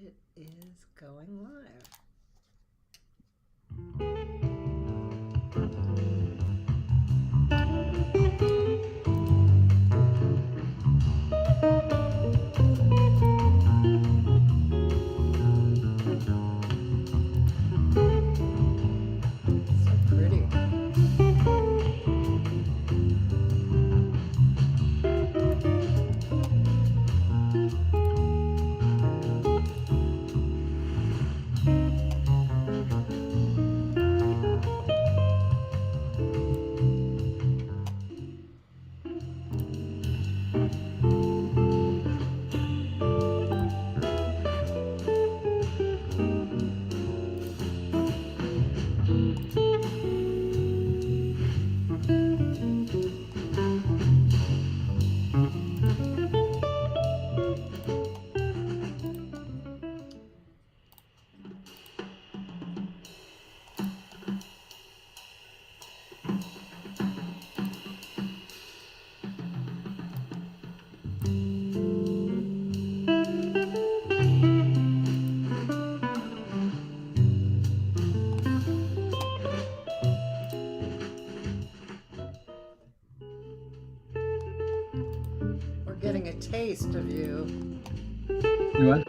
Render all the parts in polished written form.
It is going live. So pretty. Getting a taste of you. You what?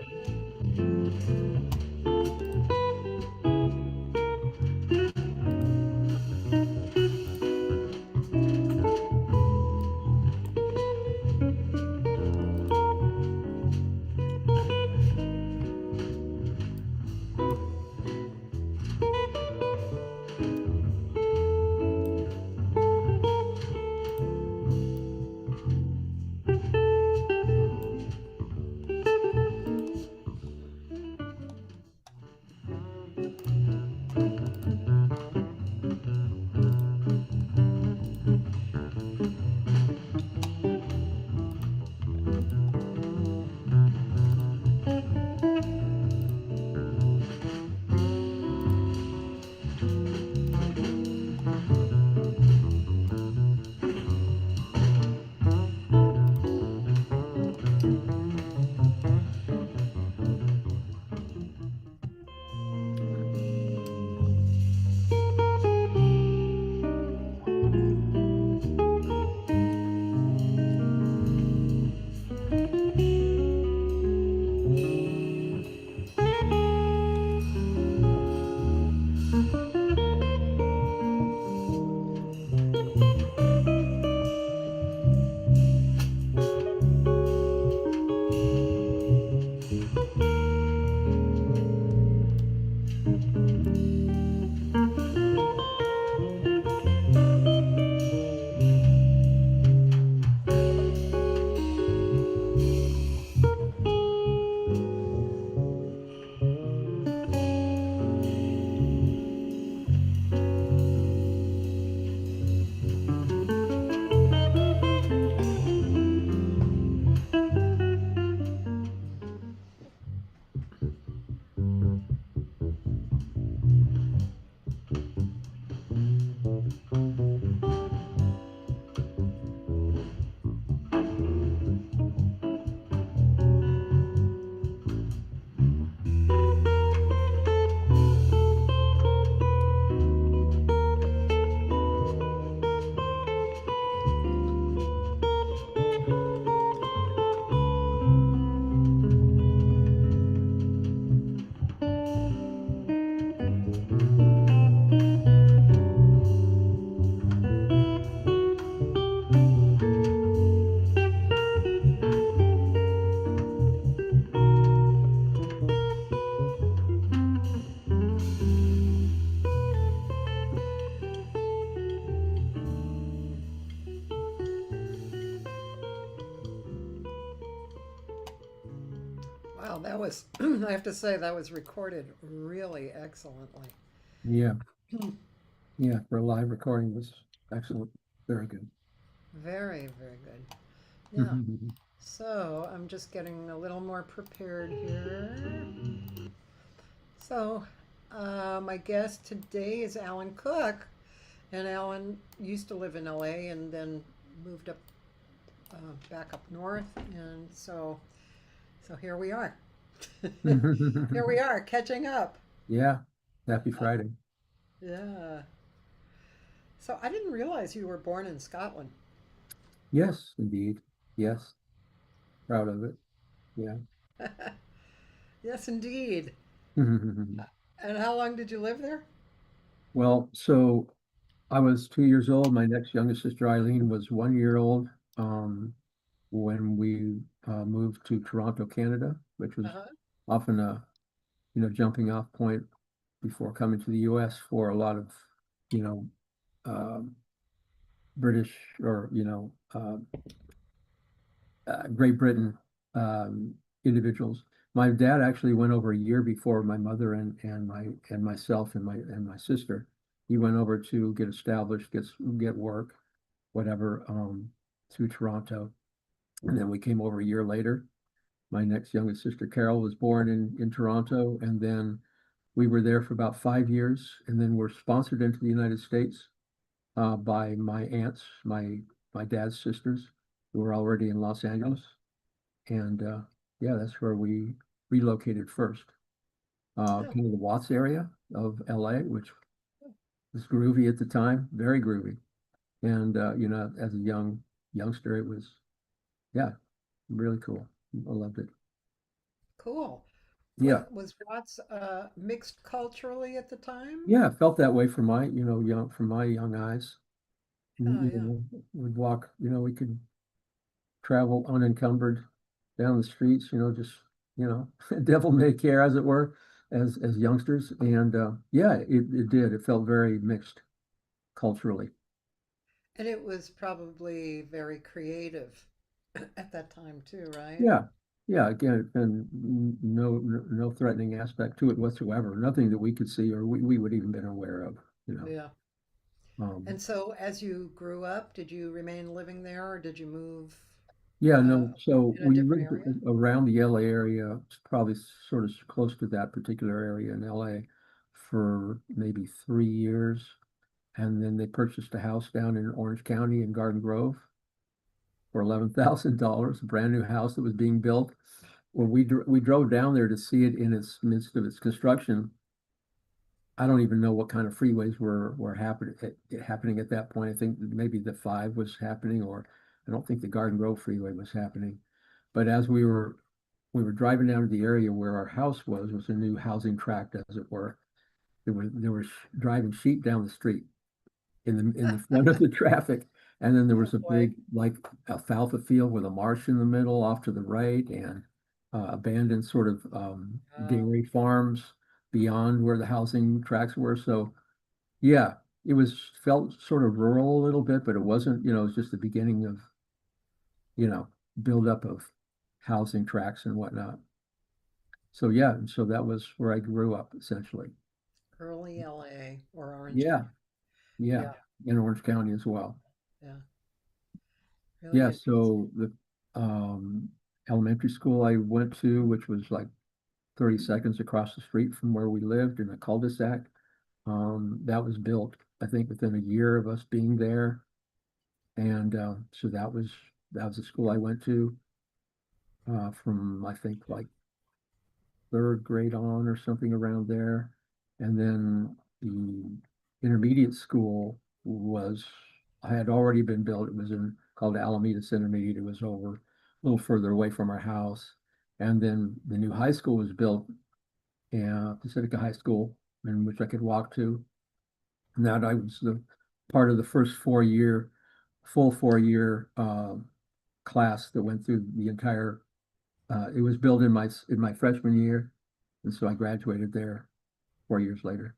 Wow, that was, I have to say, that was recorded really excellently. Yeah. Yeah. For a live recording was excellent. Very good. Very, very good. Yeah. Mhm. So I'm just getting a little more prepared here. So my guest today is Alan Cook. And Alan used to live in LA and then moved up back up north. And so here we are. Here we are, catching up. Yeah. Happy Friday. Yeah. So I didn't realize you were born in Scotland. Yes, indeed. Yes. Proud of it. Yeah. Yes, indeed. And how long did you live there? Well, so I was 2 years old. My next youngest sister, Eileen, was 1 year old when we moved to Toronto, Canada, which was Uh-huh. often a jumping off point before coming to the U.S. for a lot of you know um, British or Great Britain um, individuals. My dad actually went over a year before my mother and myself and my sister. He went over to get established, get work, whatever, through Toronto, and then we came over a year later. My next youngest sister, Carol, was born in Toronto, and then we were there for about 5 years, and then were sponsored into the United States by my aunts, my dad's sisters, who were already in Los Angeles. And yeah, that's where we relocated first. Oh, Kind of the Watts area of LA, which was groovy at the time, very groovy. And as a youngster, it was, yeah, really cool. I loved it. cool. Yeah, Was Watts mixed culturally at the time? yeah, it felt that way for my, from my young eyes. Yeah, yeah. We'd walk, we could travel unencumbered down the streets, just, devil may care, as it were, as youngsters. And yeah, it did. It felt very mixed culturally. And it was probably very creative at that time too, right? Yeah. Yeah, again, and no threatening aspect to it whatsoever. Nothing that we could see or we would even been aware of, you know. Yeah. Um, And so as you grew up, did you remain living there or did you move Yeah, uh, no. So in a we different lived area? around the LA area, probably sort of close to that particular area in LA for maybe 3 years. And then they purchased a house down in Orange County in Garden Grove for $11,000, a brand new house that was being built. When we drove down there to see it in its midst of its construction, I don't even know what kind of freeways were happening at that point. I think maybe the five was happening, or I don't think the Garden Grove freeway was happening. But as we were driving down to the area where our house was a new housing tract, as it were. There were driving sheep down the street in the front of the traffic, and then there Oh was a boy. big like alfalfa field with a marsh in the middle off to the right, and abandoned sort of Oh, dairy farms beyond where the housing tracts were. So yeah, it was felt sort of rural a little bit, but it wasn't. It was just the beginning of you know buildup of housing tracts and whatnot. So yeah, and so that was where I grew up essentially. early LA or Orange Yeah, County. yeah, Yeah, in Orange County as well. yeah. Really Yeah, interesting. so the um, elementary school I went to, which was like 30 seconds across the street from where we lived in a cul-de-sac, that was built, I think, within a year of us being there. And so that was the school I went to from I think like third grade on or something around there. And then the intermediate school I had already been built. It was called Alameda Intermediate. It was over a little further away from our house. And then the new high school was built, Pacifica High School, in which I could walk to. And that I was the part of the first full 4 year class that went through the entire. It was built in my freshman year, and so I graduated there 4 years later.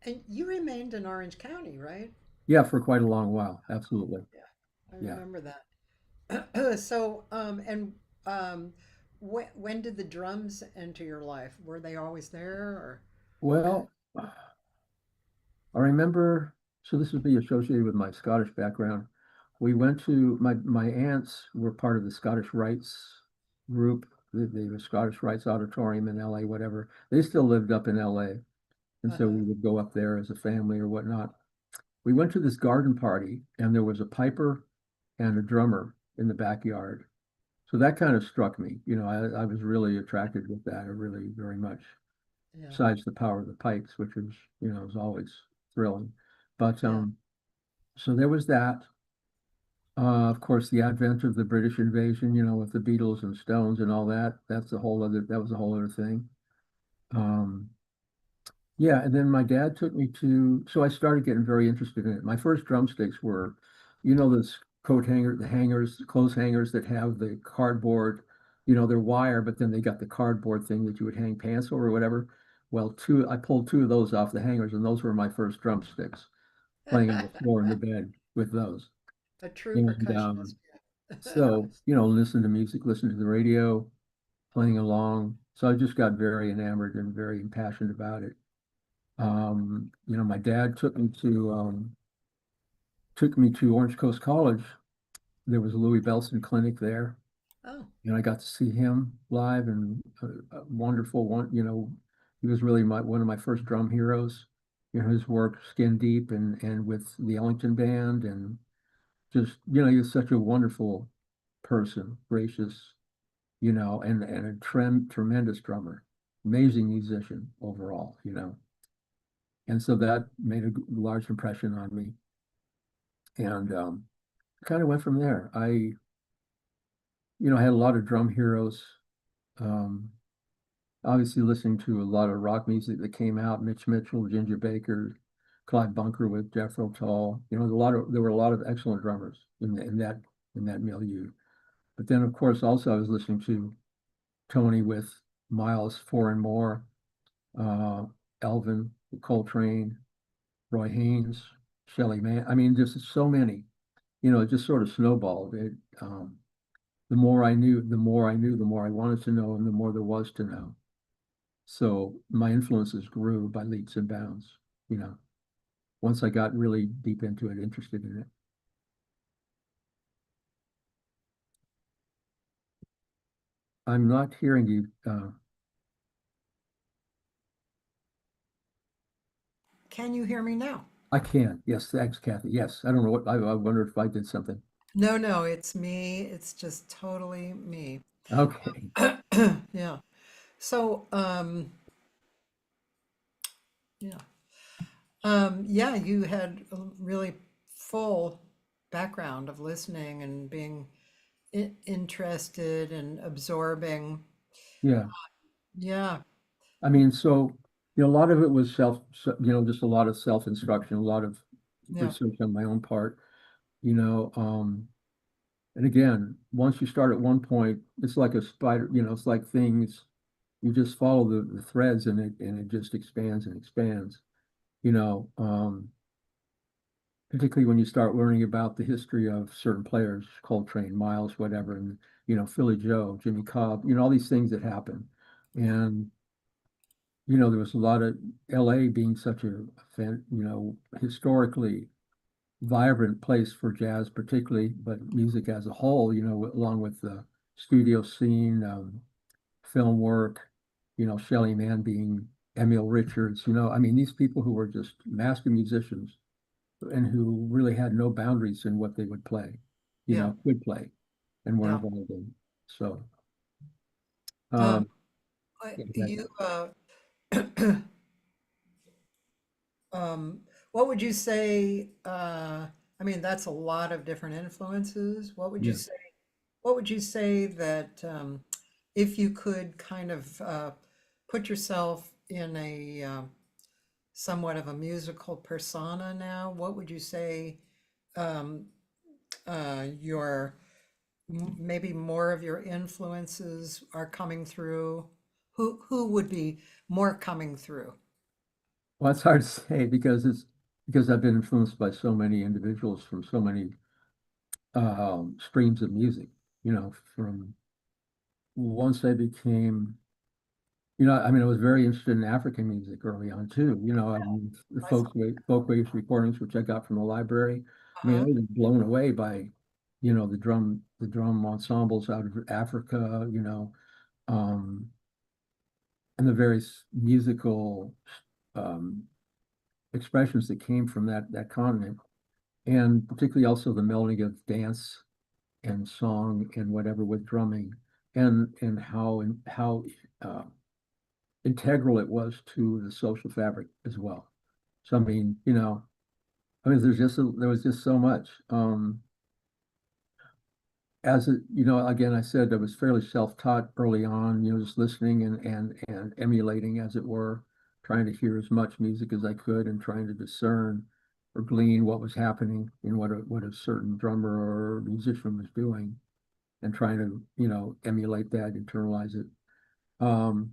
And you remained in Orange County, right? Yeah, for quite a long while. Absolutely. Yeah, I Yeah. remember that. So, um, when did the drums enter your life? Were they always there, or? Well, I remember, so this would be associated with my Scottish background. We went to my aunts were part of the Scottish Rites group, the Scottish Rites Auditorium in LA, whatever. They still lived up in LA. And so Uh-huh. we would go up there as a family or whatnot. We went to this garden party, and there was a piper and a drummer in the backyard. So that kind of struck me. I was really attracted with that, really very much. Yeah. Besides the power of the pipes, which was always thrilling. But Yeah. so there was that. Of course, the advent of the British invasion, with the Beatles and Stones and all that. That was a whole other thing. Um, yeah, and then my dad took me so I started getting very interested in it. My first drumsticks were, those the clothes hangers that have the cardboard, they're wire, but then they got the cardboard thing that you would hang pants over or whatever. Well, I pulled two of those off the hangers, and those were my first drumsticks, playing on the floor in the bed with those. A true And percussionist. so, listen to music, listen to the radio, playing along. So I just got very enamored and very impassioned about it. My dad took me to Orange Coast College. There was a Louis Bellson clinic there, Oh, and I got to see him live, and a wonderful one. He was really one of my first drum heroes. His work Skin Deep and with the Ellington Band, and just he was such a wonderful person, gracious, and a tremendous drummer, amazing musician overall. And so that made a large impression on me. And kind of went from there. I had a lot of drum heroes. Um, Obviously listening to a lot of rock music that came out, Mitch Mitchell, Ginger Baker, Clyde Bunker with Jethro Tull. There were a lot of excellent drummers in that milieu. But then, of course, also I was listening to Tony with Miles, Four and More, uh, Elvin, Coltrane, Roy Haynes, Shelley Mann. I mean, just so many. It just sort of snowballed. The more I knew, the more I wanted to know, and the more there was to know. So my influences grew by leaps and bounds, once I got really deep into it, interested in it. I'm not hearing you. can you hear me now? I can. Yes, thanks, Kathy. Yes, I don't know I wonder if I did something. No, no, it's me. It's just totally me. Okay. Yeah. So, yeah. Yeah, you had a really full background of listening and being interested and absorbing. Yeah. Yeah, I mean, so, a lot of it was just a lot of self-instruction, a lot of yeah, research on my own part, you know. And again, once you start at one point, it's like a spider, it's like things, you just follow the threads, and it just expands and expands, you know. Particularly when you start learning about the history of certain players, Coltrane, Miles, whatever, and Philly Joe, Jimmy Cobb, all these things that happen. yeah, And there was a lot of LA being such a historically vibrant place for jazz, particularly, but music as a whole, along with the studio scene, film work, Shelley Mann being Emil Richards, I mean, these people who were just master musicians and who really had no boundaries in what they would play, yeah, could play and were yeah. involved in. So, Um, um, yeah, you, um, what would you say? I mean, that's a lot of different influences. yeah. What would you say that if you could kind of put yourself in a somewhat of a musical persona now, what would you say um, your maybe more of your influences are coming through? Who would be more coming through? Well, it's hard to say because I've been influenced by so many individuals from so many streams of music, from once I became, I mean, I was very interested in African music early on too. I mean, the I saw. folkways recordings, which I got from the library. I mean, I Uh-huh. was blown away by, the drum ensembles out of Africa, um, and the various musical um, expressions that came from that continent, and particularly also the melding of dance and song and whatever with drumming, and how uh, integral it was to the social fabric as well. So I mean, there was just so much. As it, again, I said I was fairly self-taught early on, just listening and emulating, as it were, trying to hear as much music as I could and trying to discern or glean what was happening in what a certain drummer or musician was doing, and trying to, emulate that, internalize it. Um,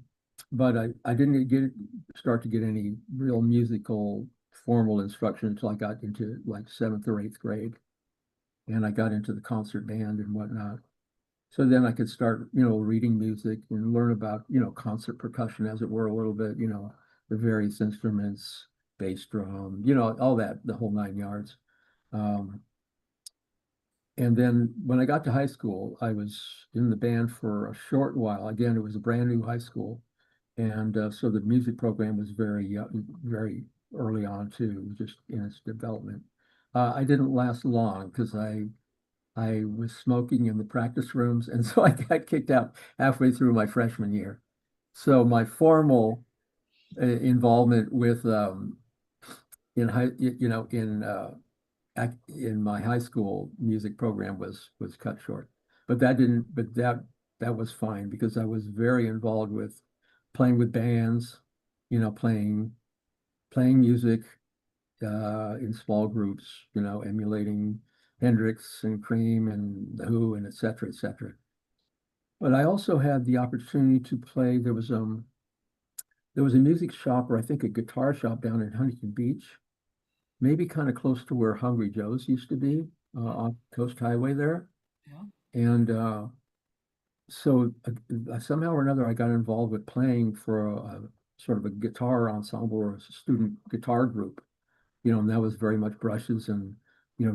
but I didn't start to get any real musical formal instruction until I got into like seventh or eighth grade, and I got into the concert band and whatnot. So then I could start, reading music and learn about, concert percussion, as it were, a little bit, the various instruments, bass drum, all that, the whole nine yards. Um, and then when I got to high school, I was in the band for a short while. Again, it was a brand new high school. And so the music program was very early on too, just in its development. I didn't last long because I was smoking in the practice rooms, and so I got kicked out halfway through my freshman year. So my formal involvement with in high, you know, in my high school music program was cut short. But that was fine because I was very involved with playing with bands, playing music in small groups, emulating Hendrix and Cream and The Who and et cetera, et cetera. But I also had the opportunity to play. There was a music shop, or I think a guitar shop down in Huntington Beach, maybe kind of close to where Hungry Joe's used to be, off Coast Highway there. Yeah. And so somehow or another, I got involved with playing for a sort of a guitar ensemble or a student guitar group, and that was very much brushes and,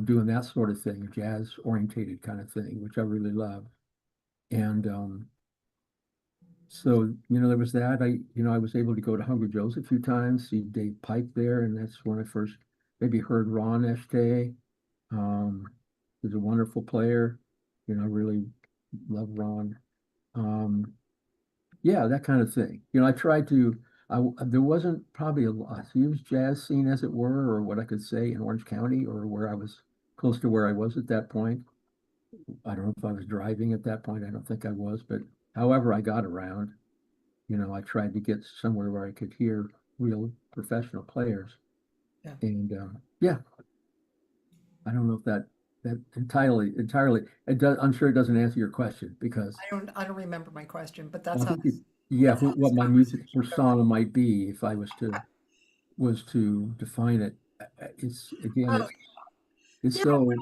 doing that sort of thing, jazz orientated kind of thing, which I really loved. And so, there was that. I was able to go to Hungry Joe's a few times, see Dave Pike there, and that's when I first maybe heard Ron Eshte. Um, he's a wonderful player. I really love Ron. Um, yeah, that kind of thing. I tried to. There wasn't probably a huge jazz scene, as it were, or what I could say in Orange County, or where I was close to where I was at that point. I don't know if I was driving at that point. I don't think I was, but however I got around, I tried to get somewhere where I could hear real professional players. Yeah. And yeah, I don't know if that entirely it does. I'm sure it doesn't answer your question because I don't remember my question, but I think yeah, that's how this what my music conversation goes. persona might be if I was to define it. It's again, Oh, it's yeah. so.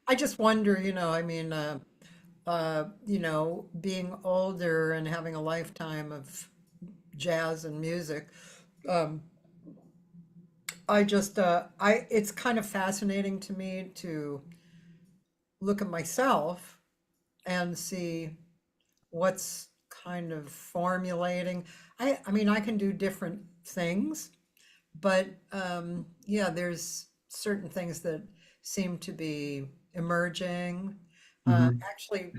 I just wonder, I mean, being older and having a lifetime of jazz and music, um, it's kind of fascinating to me to look at myself and see what's kind of formulating. I mean, I can do different things, but yeah, there's certain things that seem to be emerging. Mhm. Actually,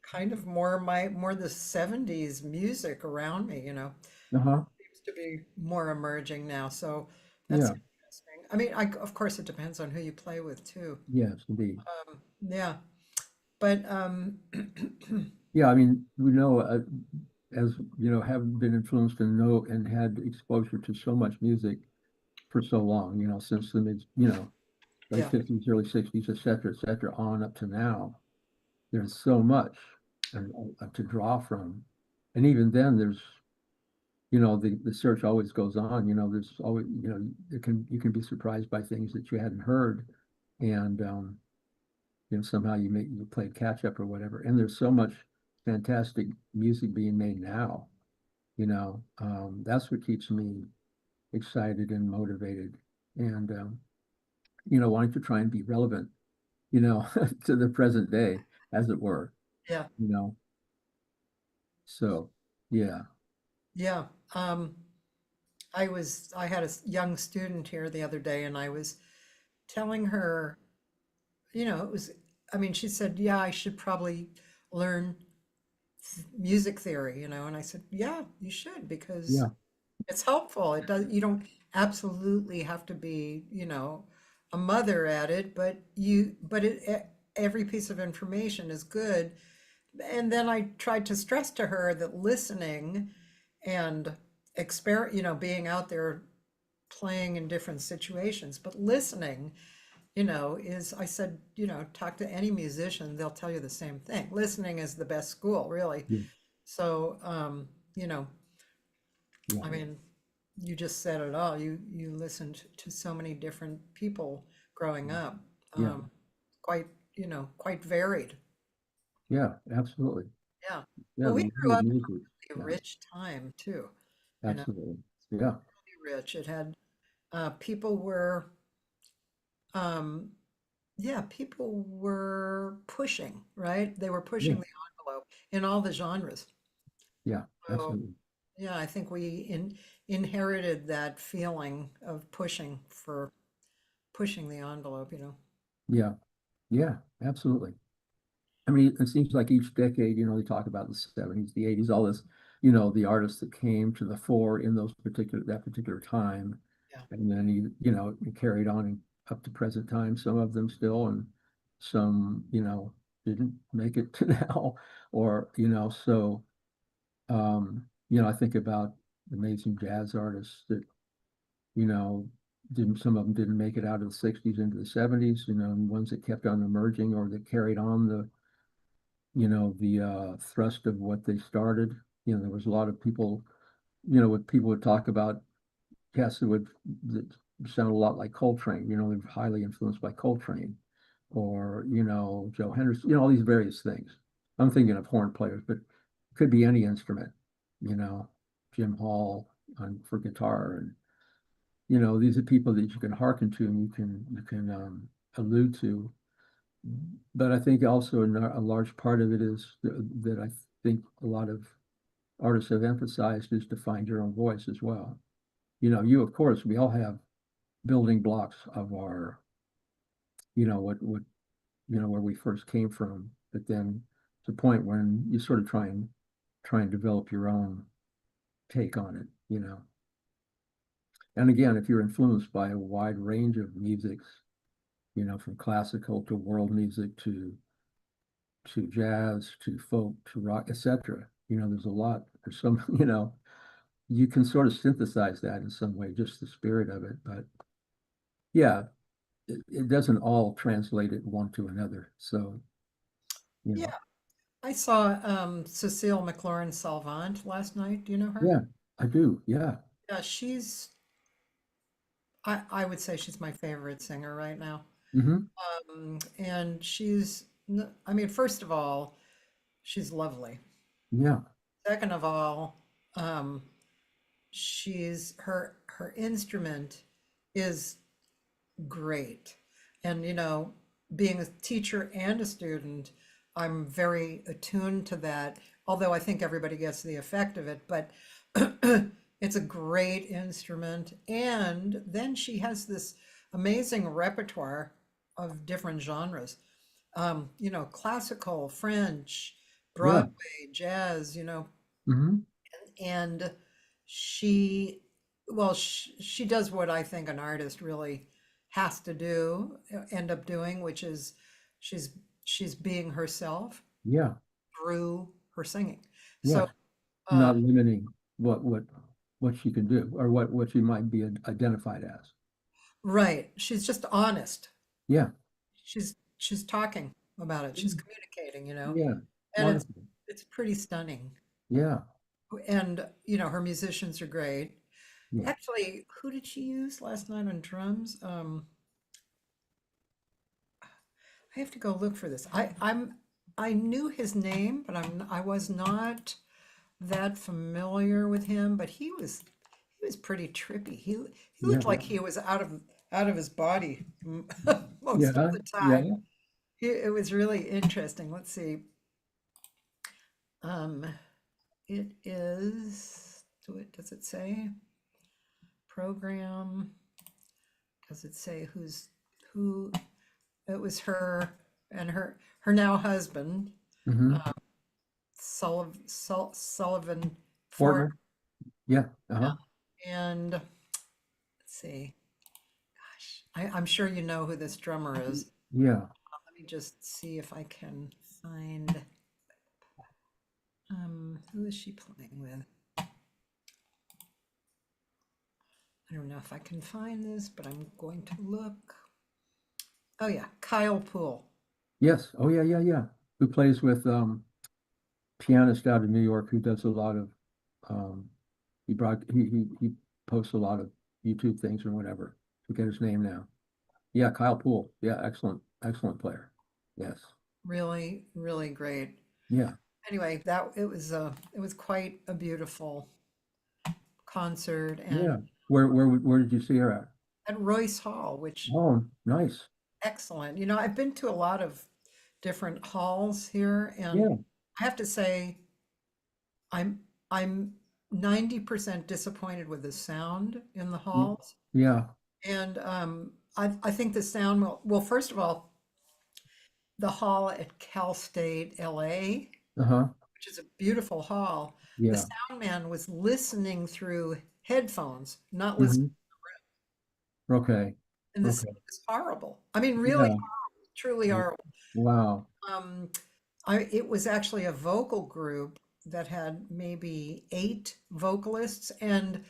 kind of more the 70s music around me, Uh-huh. seems to be more emerging now. So that's Yeah. interesting. I mean, of course, it depends on who you play with too. Yes, indeed. Yeah, but Yeah, I mean, we know, as have been influenced and know and had exposure to so much music for so long, since the mid, late yeah, 50s, early 60s, et cetera, on up to now. There's so much to draw from. And even then, there's, the search always goes on. There's always, you can be surprised by things that you hadn't heard. And, somehow you played catch up or whatever. And there's so much fantastic music being made now. That's what keeps me excited and motivated, and wanting to try and be relevant, to the present day, as it were. yeah, You know, so yeah. yeah. Um, I had a young student here the other day, and I was telling her, it was I mean, she said, yeah, I should probably learn music theory, and I said, yeah, you should, because Yeah, it's helpful. It does, you don't absolutely have to be, a mother at it, every piece of information is good. And then I tried to stress to her that listening and being out there playing in different situations, but listening, I said, talk to any musician, they'll tell you the same thing. Listening is the best school, really. yeah, So, yeah, I mean, you just said it all. You listened to so many different people growing up, yeah, um, quite, quite varied. yeah, absolutely. Yeah. Yeah, Well, we the grew world of up music. in a Yeah, rich time too, you know, absolutely. Yeah, really rich. It had people were um, yeah, people were pushing, right? They were yeah, pushing the envelope in all the genres. yeah, So absolutely. yeah, I think we inherited that feeling of pushing the envelope. Yeah, yeah, absolutely. I mean, it seems like each decade, they talk about the 70s, the 80s, all this, the artists that came to the fore in that particular time. Yeah. And then it carried on up to present time, some of them still, and some, didn't make it to now, or, I think about amazing jazz artists that, you know, some of them didn't make it out of the 60s into the 70s, and ones that kept on emerging or that carried on the thrust of what they started. There was a lot of people, what people would talk about cats that sound a lot like Coltrane. They're highly influenced by Coltrane, or Joe Henderson. All these various things. I'm thinking of horn players, but it could be any instrument. You know, Jim Hall for guitar, and these are people that you can hearken to and you can allude to. But I think also a large part of it is that I think a lot of artists have emphasized is to find your own voice as well. Of course, we all have building blocks of our, what where we first came from. But then it's a point when you sort of try and develop your own take on it. And again, if you're influenced by a wide range of musics, from classical to world music to jazz to folk to rock, etc. There's a lot. There's some, you can sort of synthesize that in some way, just the spirit of it. But yeah, it doesn't all translate it one to another. So, you Yeah, know, I saw Cecile McLaurin Salvant last night. Do you know her? yeah, I do. Yeah. Yeah, I would say she's my favorite singer right now. Hmm. And I mean, first of all, she's lovely. Yeah. Second of all, um, her instrument is great. And being a teacher and a student, I'm very attuned to that. Although I think everybody gets the effect of it, but it's a great instrument. And then she has this amazing repertoire of different genres. Classical, French, Yeah. Broadway, jazz, Hmm. and she well she does what I think an artist really has to do, end up doing, which is she's she's being herself Yeah. through her singing. So Yes. um Not limiting what she can do or what she might be identified as. right, she's just honest. Yeah. She's talking about it, she's communicating, Yeah. and it's Wonderful. it's pretty stunning. Yeah. And her musicians are great. Yeah. Actually, who did she use last night on drums? I have to go look for this. I knew his name, but I was not that familiar with him. But he was pretty trippy. He Yeah. looked like he was out of his body most of Yeah. the time. Yeah. It was really interesting. Let's see. Um, it is. Does it say program? Does it say who? It was her. and her now husband, Mm-hmm. uh, Sullivan Ford. Fortner. Yeah. Uh-huh. And let's see, I'm sure you know who this drummer is. Yeah. Let me just see if I can find, who is she playing with? I don't know if I can find this, but I'm going to look. Oh yeah, Kyle Poole. Yes. Oh yeah, yeah, yeah. Who plays with pianist out of New York who does a lot of um he posts a lot of YouTube things or whatever. Forget his name now. Yeah, Kyle Poole. Yeah, excellent, excellent player. Yes. Really, really great. Yeah. Anyway, that it was quite a beautiful concert and Yeah. Where did you see her at? at Royce Hall, which Oh, nice. excellent. You know, I've been to a lot of different halls here, and Yeah. I have to say, I'm 90% disappointed with the sound in the y- halls. Yeah. And I think the sound well, first of all, the hall at Cal State LA, Uh-huh. which is a beautiful hall, the Yeah. sound man was listening through headphones, not listening, Hmm. Okay. and the Okay. sound was horrible. I mean, really, Yeah. truly W- horrible. Wow. Um, it was actually a vocal group that had maybe 8 vocalists, and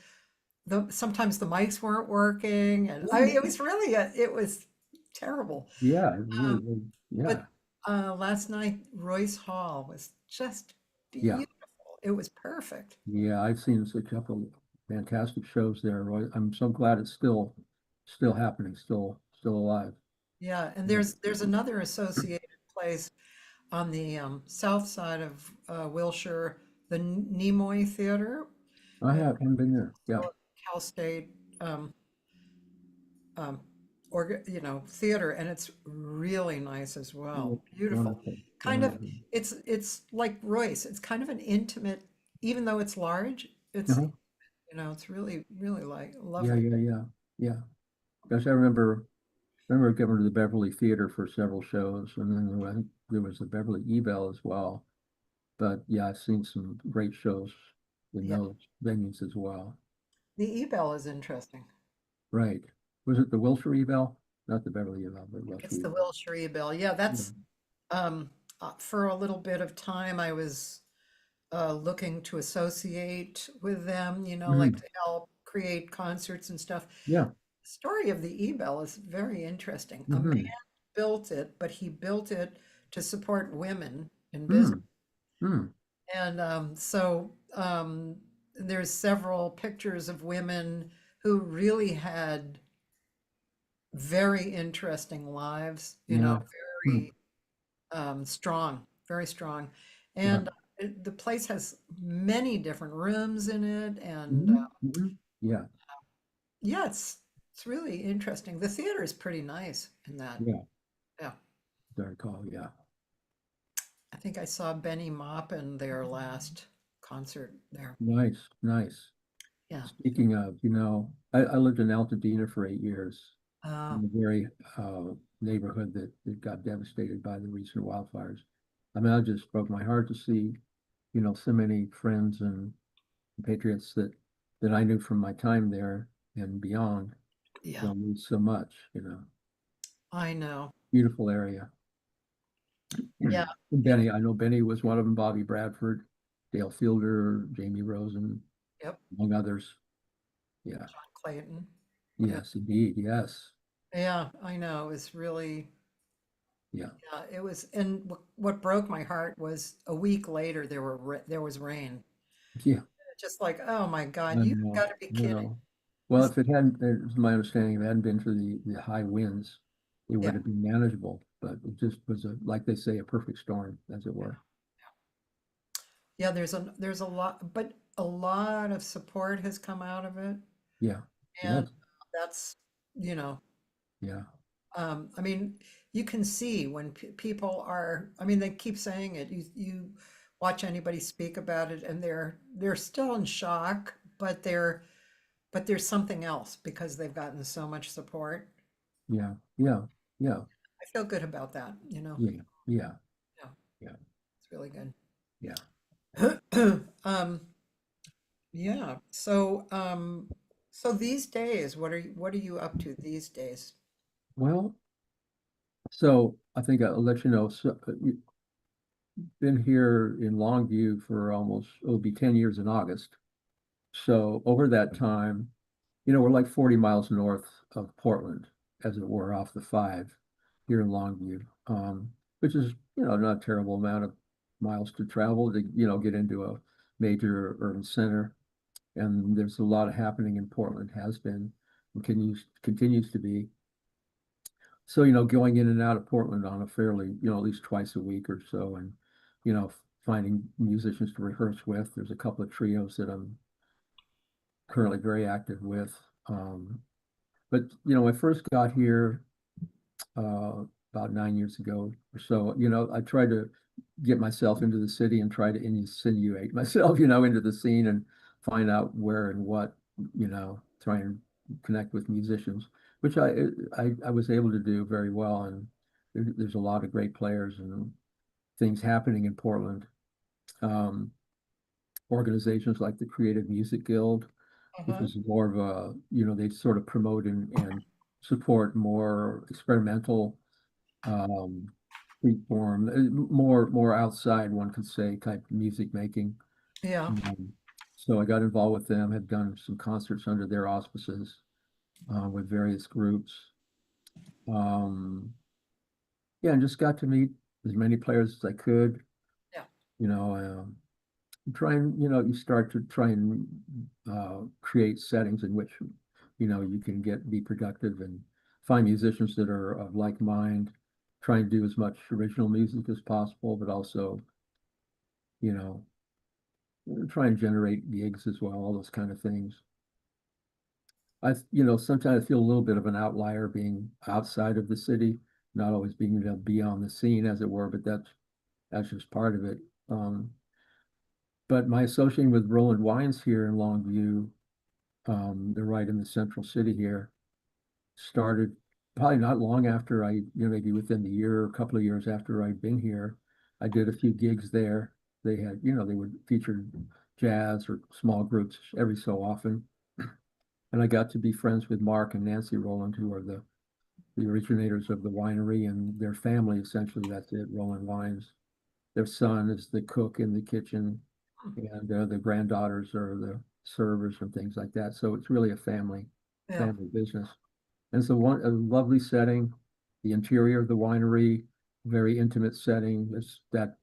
sometimes the mics weren't working, and it was really it was terrible. Yeah, it Um, really, but yeah. last night, Royce Hall was just Yeah. beautiful. It was perfect. Yeah, I've seen a couple fantastic shows there. I'm so glad it's still happening, still alive. Yeah, and Yeah. there's another associated place on the south side of Wilshire, the Nimoy Theater, Haven't been there. Yeah. still at Cal State um, um, theater, and it's really nice as well. Beautiful. Wonderful. Kind of, Wonderful. it's like Royce. It's kind of an intimate, even though it's large. Uh-huh. It's really, really like Yeah, lovely. yeah, yeah. Yeah. Because I remember going to the Beverly Theater for several shows, and then I think there was the Beverly Ebell as well. But yeah, I've seen some great shows in Yeah, those venues as well. the E-Bell is interesting. Right. Was it the Wilshire Ebell? Not the Beverly Ebell, but Wilshire It's the Ebell. Wilshire E-Bell. Yeah, Yeah. that's for a little bit of time. I was looking to associate with them, like Mhm. to help create concerts and stuff. Yeah. The story of the E-Bell is very interesting. A man Hmm. built it, but he built it to support women in business. Hmm. Hmm. And there's several pictures of women who really had very interesting lives, Yeah. Hmm. very strong, very strong. Yeah. And the place has many different rooms in it, and Hmm. Hmm. Yeah. yeah, it's really interesting. The theater is pretty nice in that. Yeah. Yeah, I recall. Yeah. I think I saw Benny Maupin their last concert there. Nice. Nice. Yeah. Speaking of, I lived in Altadena for 8 years Uh, in the very neighborhood that got devastated by the recent wildfires. I mean, it just broke my heart to see, so many friends and patriots that I knew from my time there and beyond, yeah, lose so much. I know. Beautiful area. Yeah, yeah, Benny, I know Benny was one of them, Bobby Bradford, Dale Fielder, Jamie Rosen, yep. among others. Yeah. John Clayton. Yeah, Yes, indeed. Yes. yeah, I know. It was really, Yeah. yeah, it was. And what broke my heart was a week later there was rain. Yeah. Just like, oh my God, I you've know. got to be I kidding. know. Well, This, if it hadn't, it's my understanding, if it hadn't been for the high winds, it yeah, would have been manageable. But it just was like they say, a perfect storm, as it were. yeah. There's a lot, but a lot of support has come out of it, Yeah. and Yes. that's, you know, Yeah. I mean, you can see when people are. I mean, they keep saying it. You watch anybody speak about it, and they're still in shock, but there's something else because they've gotten so much support. Yeah. Yeah. Yeah. I feel good about that, you know. Yeah, yeah, Yeah, yeah, it's really yeah. good. Yeah. So these days, what are you up to these days? Well, so I think I'll let you know. So, we've been here in Longview for almost, it'll be 10 years in August. So over that time, we're like 40 miles north of Portland, as it were, off the five here in Longview, which is, not a terrible amount of miles to travel to, get into a major urban center. And there's a lot of happening in Portland, has been, and continues to be. So, going in and out of Portland on a fairly, at least twice a week or so, and, you know, finding musicians to rehearse with. There's a couple of trios that I'm currently very active with. But, I first got here about 9 years ago or so. I tried to get myself into the city and try to insinuate myself, into the scene and find out where and what, try and connect with musicians, which I was able to do very well. And there's a lot of great players and things happening in Portland. Um, Organizations like the Creative Music Guild, which Uh-huh. is more of a, they sort of promote and support more experimental um, free form, more outside, one could say, type music making. Yeah. Um, so I got involved with them, have done some concerts under their auspices with various groups. Um, yeah, and just got to meet as many players as I could. Yeah. You know, try and you start to try and create settings in which you can be productive and find musicians that are of like mind. Try and do as much original music as possible, but also you know try and generate gigs as well, all those kind of things. Sometimes I feel a little bit of an outlier being outside of the city, not always being able to be on the scene, as it were, but that's just part of it. um, but my associating with Roland Wines here in Longview, they're right in the central city here, started probably not long after maybe within the year or a couple of years after I'd been here. I did a few gigs there. They had, they would feature jazz or small groups every so often. And I got to be friends with Mark and Nancy Roland, who are the originators of the winery, and their family, essentially, that's it, Roland Wines. Their son is the cook in the kitchen, and the granddaughters are the servers and things like that. So it's really a Yeah. family business. And it's a lovely setting. The interior of the winery, very intimate setting. That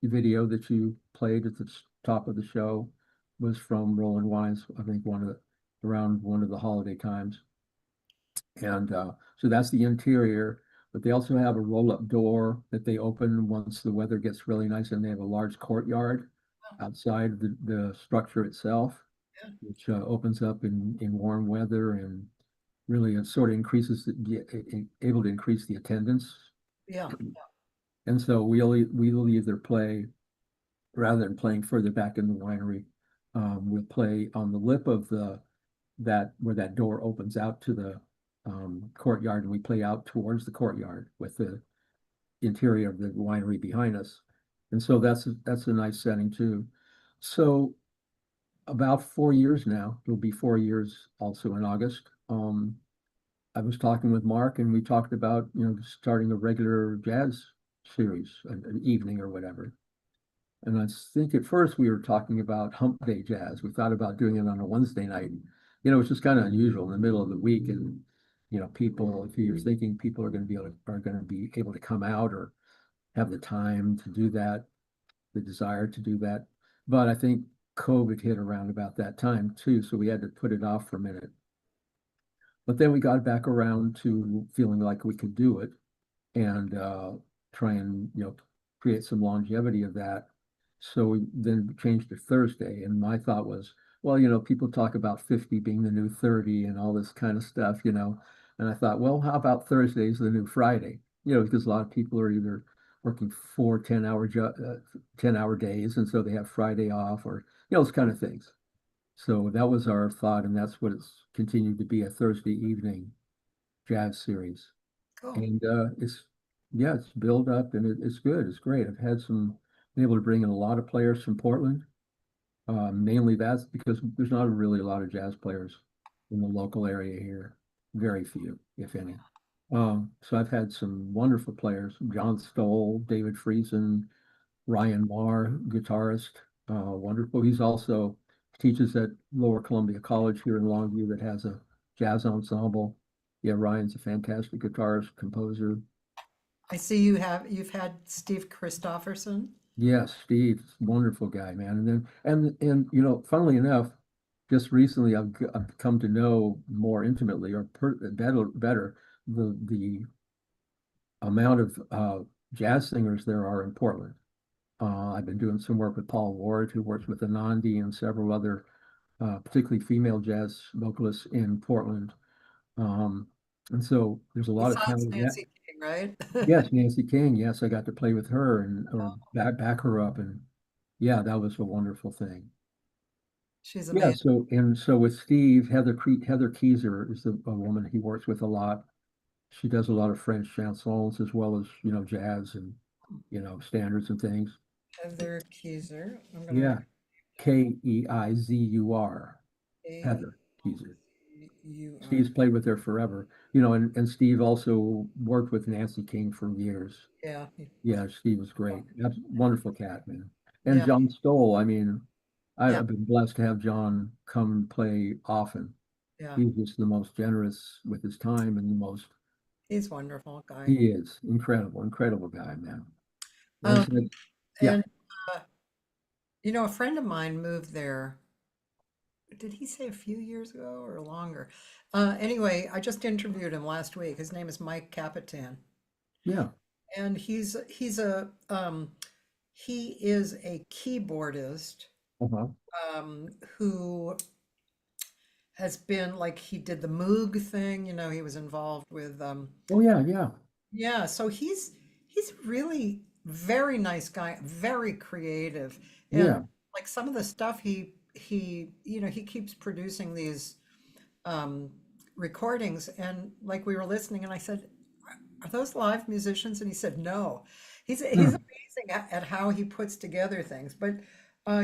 video that you played at the top of the show was from Roland Wines, I think around one of the holiday times. And so that's the interior, but they also have a roll-up door that they open once the weather gets really nice, and they have a large courtyard outside the structure itself, Yeah. which opens up in warm weather, and really it sort of able to increase the attendance. Yeah. And so we'll either play, rather than playing further back in the winery, we'll play on the lip of that where that door opens out to the courtyard, and we play out towards the courtyard with the interior of the winery behind us. And so that's a nice setting too. So about 4 years now, it'll be 4 years also in August. I was talking with Mark, and we talked about, starting a regular jazz series, an evening or whatever. And I think at first we were talking about hump day jazz. We thought about doing it on a Wednesday night. It's just kind of unusual in the middle of the week. And, people, if you're thinking people are going to be able to come out or have the time to do that, the desire to do that. But I think COVID hit around about that time too. So we had to put it off for a minute. But then we got back around to feeling like we could do it, and try and create some longevity of that. So we then changed to Thursday, and my thought was, well, people talk about 50 being the new 30 and all this kind of stuff, and I thought, well, how about Thursday's the new Friday? Because a lot of people are either working 10-hour days, and so they have Friday off, or those kind of things. So that was our thought, and that's what it's continued to be, a Thursday evening jazz series. Cool. And it's yeah, it's built up and it's good. It's great. I've had some, been able to bring in a lot of players from Portland. Mainly that's because there's not really a lot of jazz players in the local area here. Very few, if any. So I've had some wonderful players, John Stoll, David Friesen, Ryan Marr, guitarist, wonderful. He's also teaches at Lower Columbia College here in Longview that has a jazz ensemble. Yeah, Ryan's a fantastic guitarist, composer. I see you've had Steve Christofferson. Yes, Steve, wonderful guy, man. And then and you know, funnily enough, just recently I've come to know more intimately or better the amount of jazz singers there are in Portland. I've been doing some work with Paul Ward, who works with Anandi and several other, particularly female jazz vocalists in Portland. Um, and so there's a lot of Besides talent. Nancy King, right? Yes, Nancy King. Yes, I got to play with her and or back her up, and yeah, that was a wonderful thing. She's Yeah. amazing. So with Steve, Heather Keyser is a woman he works with a lot. She does a lot of French chansons as well as jazz and standards and things. Heather Keyser. I'm gonna write Yeah, Keizur, A Heather Keyser. U R. Steve's played with her forever, and Steve also worked with Nancy King for years. Yeah, Yeah, Steve was great. That's wonderful cat, man. And yeah, John Stoll, I mean, yeah, I've been blessed to have John come and play often. yeah. He's just the most generous with his time and the most, He's a wonderful guy. he is incredible, incredible guy, man. Like I Um, said, yeah, and uh, a friend of mine moved there. Did he say a few years ago or longer? Anyway, I just interviewed him last week. His name is Mike Capitan, yeah, and he is a keyboardist uh-huh. who has been like he did the Moog thing. He was involved with Oh yeah, yeah, yeah. So he's really very nice guy, very creative, and yeah, like some of the stuff he keeps producing these um, recordings, and like we were listening, and I said, "Are those live musicians?" And he said, "No." He's mm, amazing at how he puts together things, but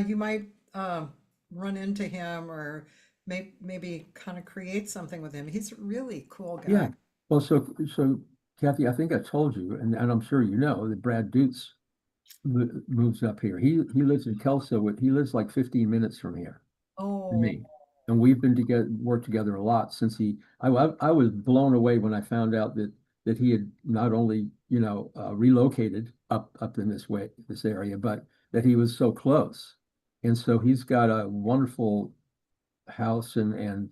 you might run into him or maybe kind of create something with him. He's a really cool yeah. guy. Well, so Kathy, I think I told you, and I'm sure you know that Brad Dutz moves up here. He lives in Kelso. He lives like 15 minutes from here. For Oh, me. And we've been together, worked together a lot since I was blown away when I found out that he had not only, relocated up in this area, but that he was so close. And so he's got a wonderful house and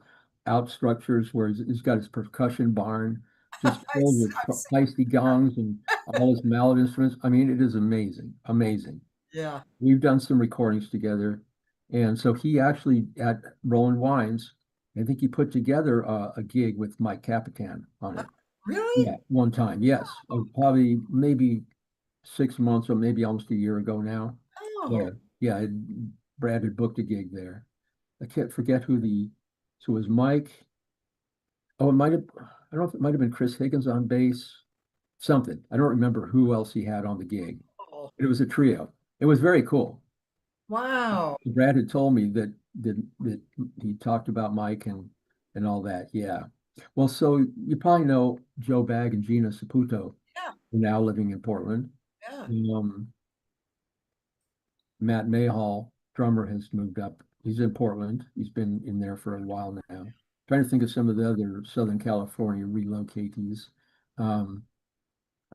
out structures where he's got his percussion barn just filled with I've seen feisty gongs and all his mallet instruments. I mean, it is amazing, amazing. yeah. We've done some recordings together. And so he actually at Rolling Wines, I think he put together a gig with Mike Capitan on it. Really? Yeah, one time. Yes. Probably maybe 6 months or maybe almost a year ago now. Oh, Yeah. Yeah. Brad had booked a gig there. I can't forget so it was Mike. Oh, I don't know if it might have been Chris Higgins on bass, something. I don't remember who else he had on the gig. oh, It was a trio. It was very cool. wow. Brad had told me that he talked about Mike and all that. Yeah. Well, so you probably know Joe Bagg and Gina Saputo, Yeah, who are now living in Portland. yeah. Um, Matt Mayhall, drummer, has moved up. He's in Portland. He's been in there for a while now. Trying to think of some of the other Southern California relocatees. Um,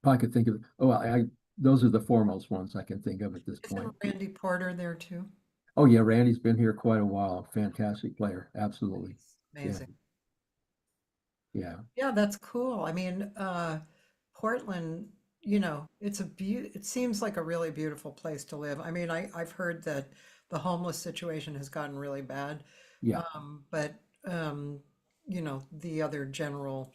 I could think of. Oh, those are the foremost ones I can think of at this Isn't point. Randy Porter there too? Oh yeah, Randy's been here quite a while. Fantastic player. Absolutely. Yeah. Amazing. Yeah. Yeah, that's cool. I mean, Portland, it seems like a really beautiful place to live. I mean, I've heard that the homeless situation has gotten really bad. Yeah. But the other general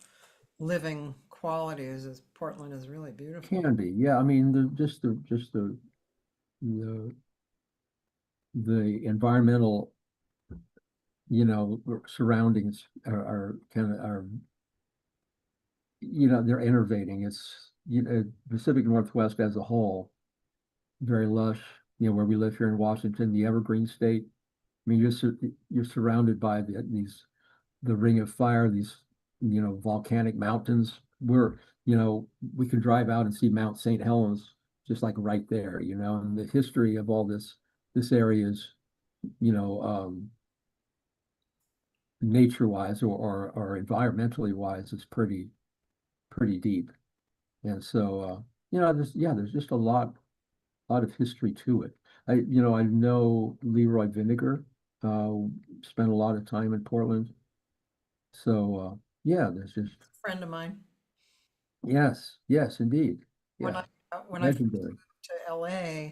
living qualities is Portland is really beautiful. Can be. Yeah. I mean, the the environmental, surroundings are kind of they're enervating. Pacific Northwest as a whole, very lush. Where we live here in Washington, the Evergreen State. I mean, you're surrounded by the Ring of Fire, these volcanic mountains. We can drive out and see Mount St. Helens just like right there. And the history of all this area is, you know, nature-wise or environmentally wise is pretty deep. And so there's just a lot of history to it. I know Leroy Vinegar, uh, spent a lot of time in Portland. So there's just Friend of mine. yes, yes, indeed. When Yeah, I first legendary. moved to LA,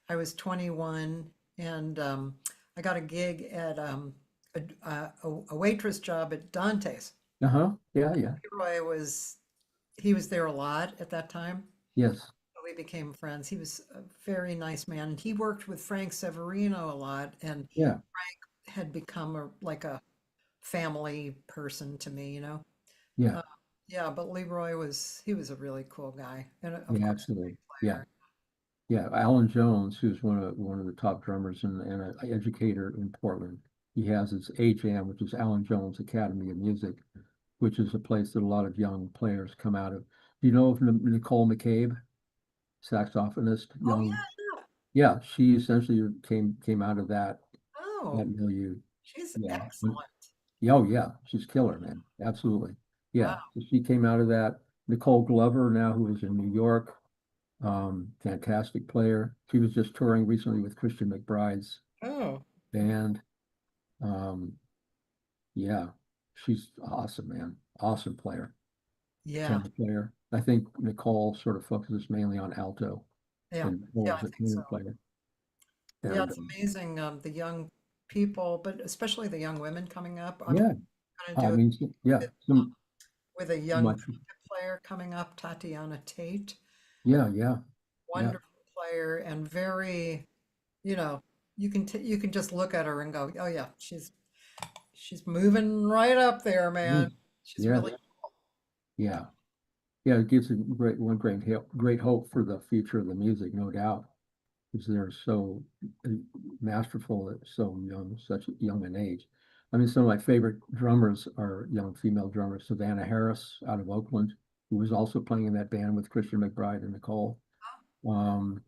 I was 21 and I got a gig at a waitress job at Dante's. Uh-huh. Yeah, yeah. Leroy he was there a lot at that time. Yes. We became friends. He was a very nice man, and he worked with Frank Severino a lot, and Yeah. had become like a family person to me, you know. Yeah. Uh, yeah, but Leroy he was a really cool guy, and of Yeah, course, a absolutely. great Yeah. player. Yeah. Alan Jones, who's one of the top drummers and an educator in Portland. He has his AJAM, which is Alan Jones Academy of Music, which is a place that a lot of young players come out of. Do you know of Nicole McCabe, saxophonist, Oh young? yeah, Yeah, she essentially came out of oh, that milieu. she's Yeah. excellent. Oh yeah, she's killer, man. Absolutely. Wow. Yeah. So she came out of that. Nicole Glover, now who is in New York, fantastic player. She was just touring recently with Christian McBride's Oh, band. Um, yeah, she's awesome, man. Awesome player, yeah, tenor player. I think Nicole sort of focuses mainly on alto, yeah, and yeah. Nicole's I a think so. tenor player. Yeah, And it's amazing, the young people, but especially the young women coming up. I'm yeah, going to I do it mean, yeah, with, with a young much, trumpet player coming up, Tatiana Tate. yeah, yeah, yeah. Wonderful player and very, you know, you can just look at her and go, oh yeah, she's moving right up there, man. Mm. She's Yeah, really yeah. Yeah, it gives a great hope for the future of the music, no doubt, because they're so uh, masterful at so young, such young an age. I mean, some of my favorite drummers are young female drummers. Savannah Harris out of Oakland, who was also playing in that band with Christian McBride and Nicole. Um,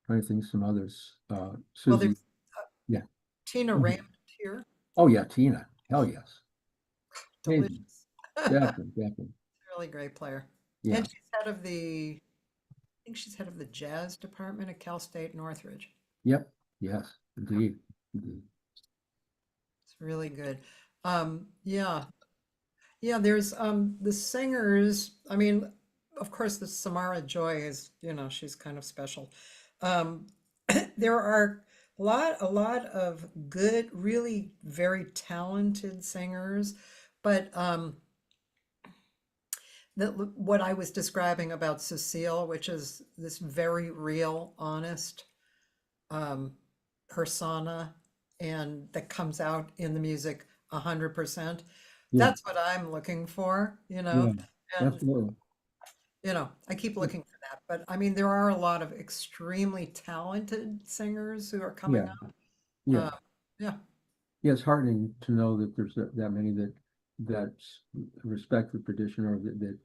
Trying to think of some others. well. Susie, There's uh, yeah. Tina Mhm. Raymond here, Oh yeah, Tina. Hell yes. Amazing. delicious. Definitely, definitely. Really great player. Yeah. And I think she's head of the jazz department at Cal State Northridge. Yep. Yes. Indeed. Indeed. It's really good. Yeah, yeah, there's the singers. I mean, of course, the Samara Joy is, she's kind of special. Um, there are a lot of good, really very talented singers, but what I was describing about Cecile, which is this very real, honest um, persona, and that comes out in the music 100%. Yeah. That's what I'm looking for, Yeah. and Absolutely. I keep looking for that. But I mean, there are a lot of extremely talented singers who are coming Yeah. up. Yeah. Yeah, Yeah, it's heartening to know that there's that many that respect the tradition or that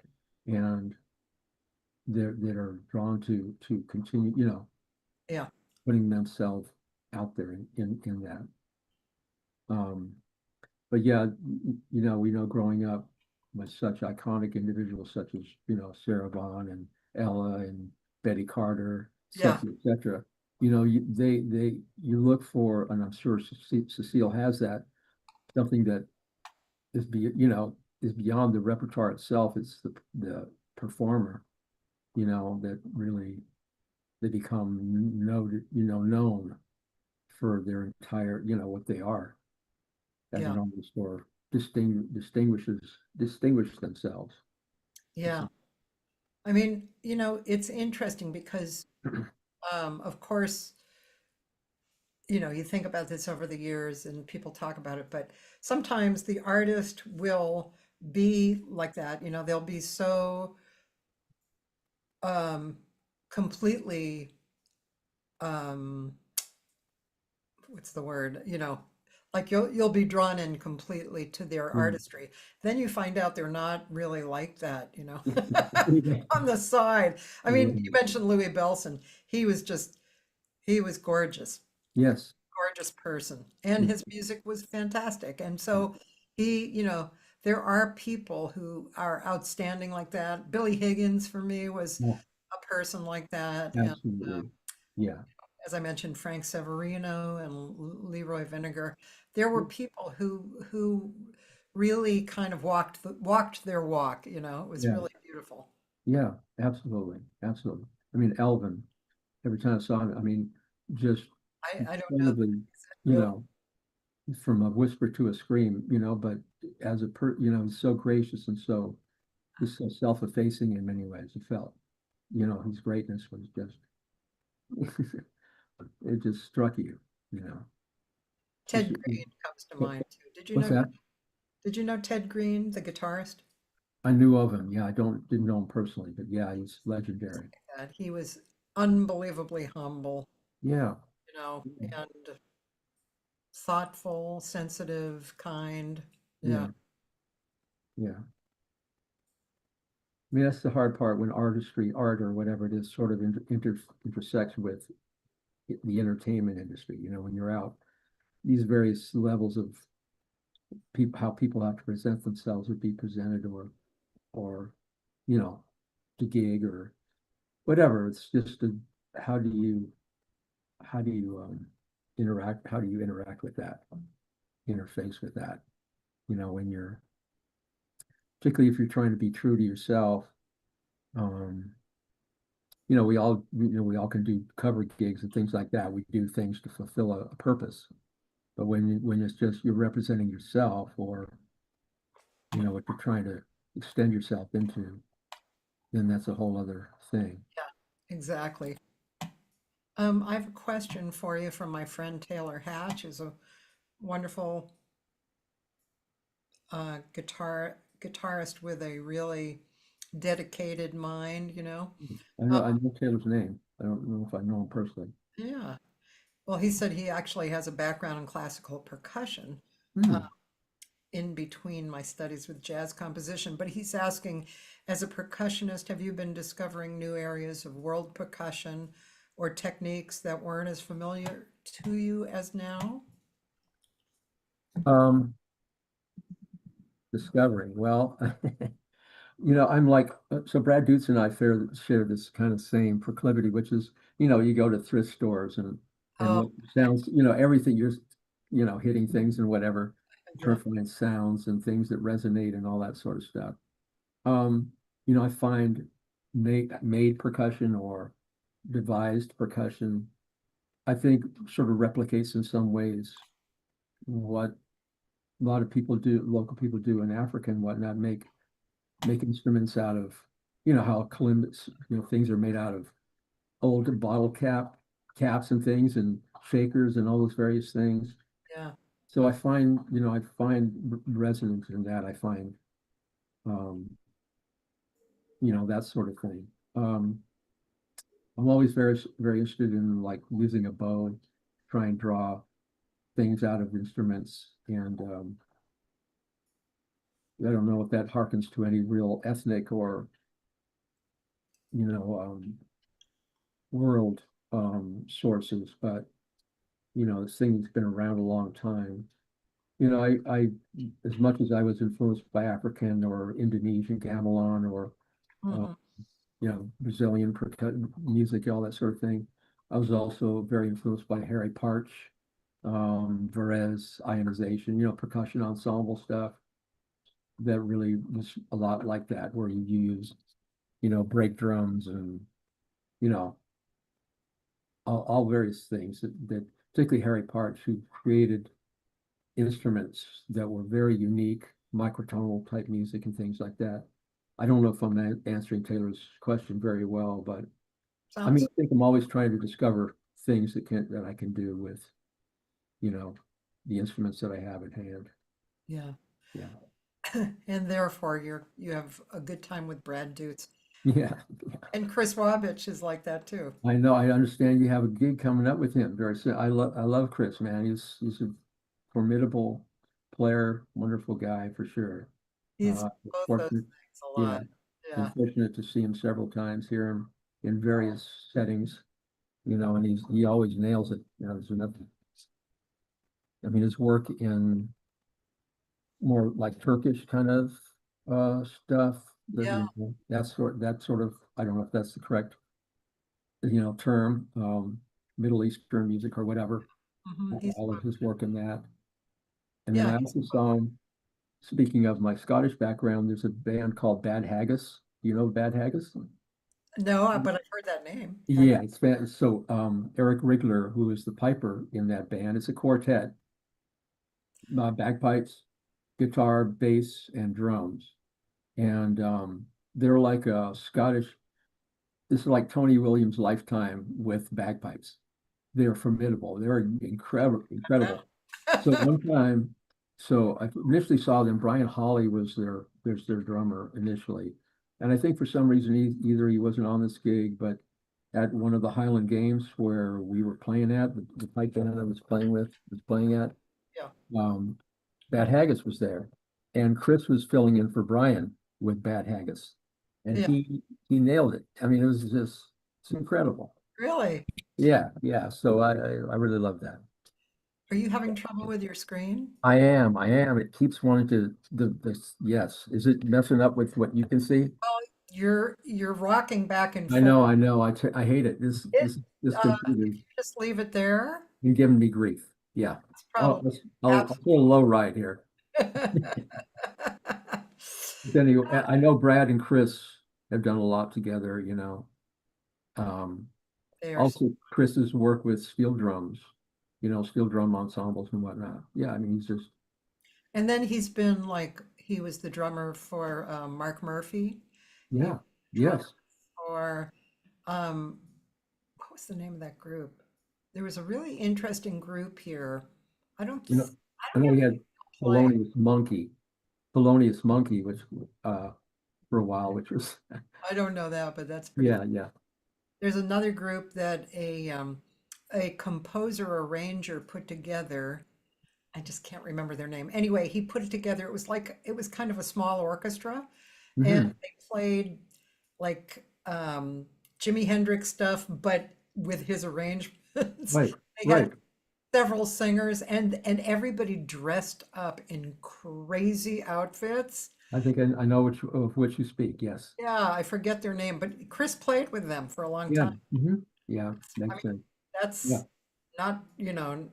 and that are drawn to continue, yeah, putting themselves out there in that. Um, but yeah, we know growing up with such iconic individuals such as, Sarah Vaughan and Ella and Betty Carter, et yeah, cetera, et cetera. You look for, and I'm sure Cecile has that, something that is beyond the repertoire itself. It's the performer, that really they become known for their entire, what they are as yeah, an artist or distinguish themselves. It's yeah. I mean, it's interesting because, of course, you think about this over the years and people talk about it, but sometimes the artist will be like that. They'll be so um, completely, um, what's the word? Like you'll be drawn in completely to their Mm. artistry. Then you find out they're not really like that, Yeah. on the side. I mean, you Right. mentioned Louis Bellson. He was gorgeous, Yes. gorgeous person, and his music was fantastic. And so there are people who are outstanding like that. Billy Higgins for me was Oh, a person like that, and absolutely. Yeah. as I mentioned, Frank Severino and Leroy Vinegar. There were people who really kind of walked their walk. It was Yeah. really beautiful. Yeah. Absolutely. Absolutely. I mean, Elvin, every time I saw him, I mean, just I don't know incredibly, you really. know, from a whisper to a scream, but as he's so gracious and he's so self-effacing in many ways. It felt, his greatness was just, it just struck you. Just, Ted Green comes to mind too. what's that? Did you know Ted Green, the guitarist? I knew of him. Yeah, didn't know him personally, but yeah, he's legendary. That he was unbelievably humble, Yeah, and thoughtful, sensitive, kind. Yeah. yeah, yeah. I mean, that's the hard part when art or whatever it is, sort of intersects with the entertainment industry. When you're out, these various levels of people, how people have to present themselves or be presented, or you know, to gig or whatever. It's just how do you how do you interact? How do you interact with that, interface with that? When you're particularly if you're trying to be true to yourself. Um, we all can do cover gigs and things like that. We do things to fulfill a purpose. But when it's just you're representing yourself or what you're trying to extend yourself into, then that's a whole other thing. Yeah, exactly. I have a question for you from my friend Taylor Hatch, who's a wonderful guitarist with a really dedicated mind. Uh, I know Taylor's name. I don't know if I know him personally. yeah. Well, he said he actually has a background in classical percussion, uh, Hmm. in between my studies with jazz composition. But he's asking, as a percussionist, have you been discovering new areas of world percussion or techniques that weren't as familiar to you as now? Um, Discovering. Well, I'm like, so Brad Dutz and I share this kind of same proclivity, which is, you go to thrift stores and Oh, what sounds, everything you're, hitting things and whatever, yeah. trying to find sounds and things that resonate and all that sort of stuff. Um, I find made percussion or devised percussion, I think sort of replicates in some ways what a lot of people do, local people do in Africa and whatnot, make instruments out of, how Columbus, things are made out of old bottle caps and things and shakers and all those various things. Yeah. So I find resonance in that. I find, um, that sort of thing. Um, I'm always very, very interested in like using a bow, try and draw things out of instruments. And I don't know if that harkens to any real ethnic or, you know, um, world sources, but this thing's been around a long time. As much as I was influenced by African or Indonesian gamelan or uh, Hmm. Brazilian music, all that sort of thing, I was also very influenced by Harry Partch, Varese, ionization, percussion ensemble stuff that really was a lot like that, where you use, break drums and you know all various things that particularly Harry Partch, who created instruments that were very unique, microtonal type music and things like that. I don't know if I'm answering Taylor's question very well, but I mean, Sounds, I think I'm always trying to discover things that I can do with, you know, the instruments that I have at hand. yeah. Yeah. And therefore you have a good time with Brad Dutz. Yeah, And Chris Wabich is like that too. I know. I understand you have a gig coming up with him very soon. I love Chris, man. He's a formidable player, wonderful guy for sure. He's Uh, both those Fortunate, things a yeah, lot. been Yeah. fortunate to see him several times, hear him in various settings, and he always nails it. There's nothing. I mean, his work in more like Turkish kind of stuff. Yeah. That sort of I don't know if that's the correct term, Middle Eastern music or whatever. He's All of his work in that. And then yeah, I he's also saw him. Speaking of my Scottish background, there's a band called Bad Haggis. You know Bad Haggis? no, but I've heard that name. Yeah, so Eric Rigler, who is the piper in that band, it's a quartet, bagpipes, guitar, bass, and drums. And they're like a Scottish, this is like Tony Williams' Lifetime with bagpipes. They're formidable. They're incredible, incredible. So one time, so I initially saw them. Brian Holly was their drummer initially, and I think for some reason either he wasn't on this gig, but at one of the Highland Games where we were playing at, the pipe band I was playing at, Yeah. um, Bad Haggis was there, and Chris was filling in for Brian with Bad Haggis, and Yeah. he nailed it. I mean, it's incredible. Really? Yeah, yeah. So I really love that. Are you having trouble with your screen? I am. It keeps wanting to yes. Is it messing up with what you can see? Well, you're rocking back and I forth. know, I know. I hate it. This It this this if computer's you just leave it there, been giving me grief. Yeah. it's I'll probably I'll put a low ride here. absolutely. But anyway, I know Brad and Chris have done a lot together. Um, They are, Also Chris's work with steel drums, steel drum ensembles and whatnot. Yeah, I mean he's just and then he's been like he was the drummer for Mark Murphy. He was yeah, the drummer yes. for um, what was the name of that group? There was a really interesting group here. I don't, You know, I I don't know know he if had they play. Polonius Monkey, which for a while, which was I don't know that, but that's pretty. yeah, yeah. There's another group that a composer arranger put together. I just can't remember their name. Anyway, he put it together. It was kind of a small orchestra, and Hmm. they played like Jimi Hendrix stuff, but with his arrangements. Right, They had right. several singers, and everybody dressed up in crazy outfits. I think I know of which you speak. Yes. Yeah, I forget their name, but Chris played with them for a long Yeah. time. Yeah, I makes mean, sense. Yeah. that's not,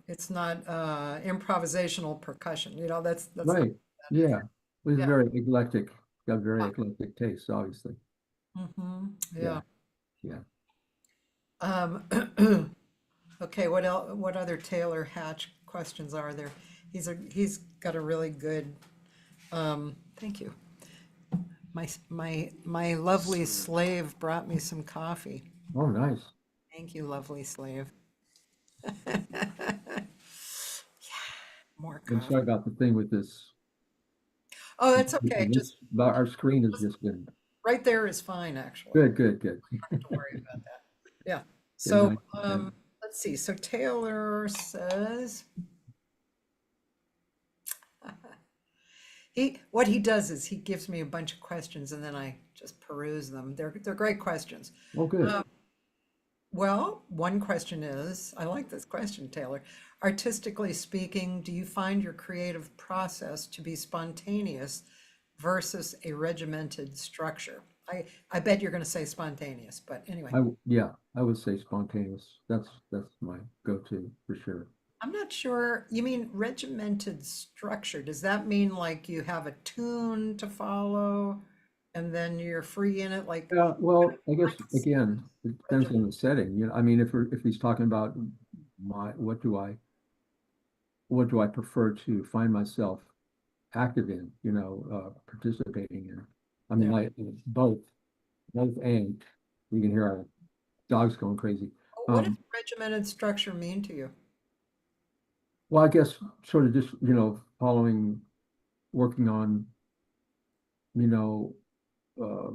it's not improvisational percussion. That's not Right. what that is. Yeah. It was Yeah. very eclectic. Got very eclectic taste, obviously. Yeah. Yeah. Yeah. Um, okay, what other Taylor Hatch questions are there? He's got a really good thank you. My lovely slave brought me some coffee. Oh, nice. Thank you, lovely slave. More I'm sorry coffee. about the thing with this. Oh, that's okay. Just Our screen has just been right there is fine, actually. good, good, good. Don't worry about that. Yeah. Good, So, nice. let's see. So Taylor says what he does is he gives me a bunch of questions and then I just peruse them. They're great questions. Oh, good. Um, well, one question is, I like this question, Taylor. Artistically speaking, do you find your creative process to be spontaneous versus a regimented structure? I bet you're going to say spontaneous, but anyway. Yeah, I would say spontaneous. That's my go-to for sure. I'm not sure. You mean regimented structure? Does that mean like you have a tune to follow and then you're free in it? Like, Yeah, well, I I guess could see again, it depends regiment. on the setting. I mean, if he's talking about what do I prefer to find myself active in, participating in. I mean, Yeah. like both, and you can hear our dogs going crazy. What does Um, regimented structure mean to you? well, I guess sort of just, working on, you know, uh,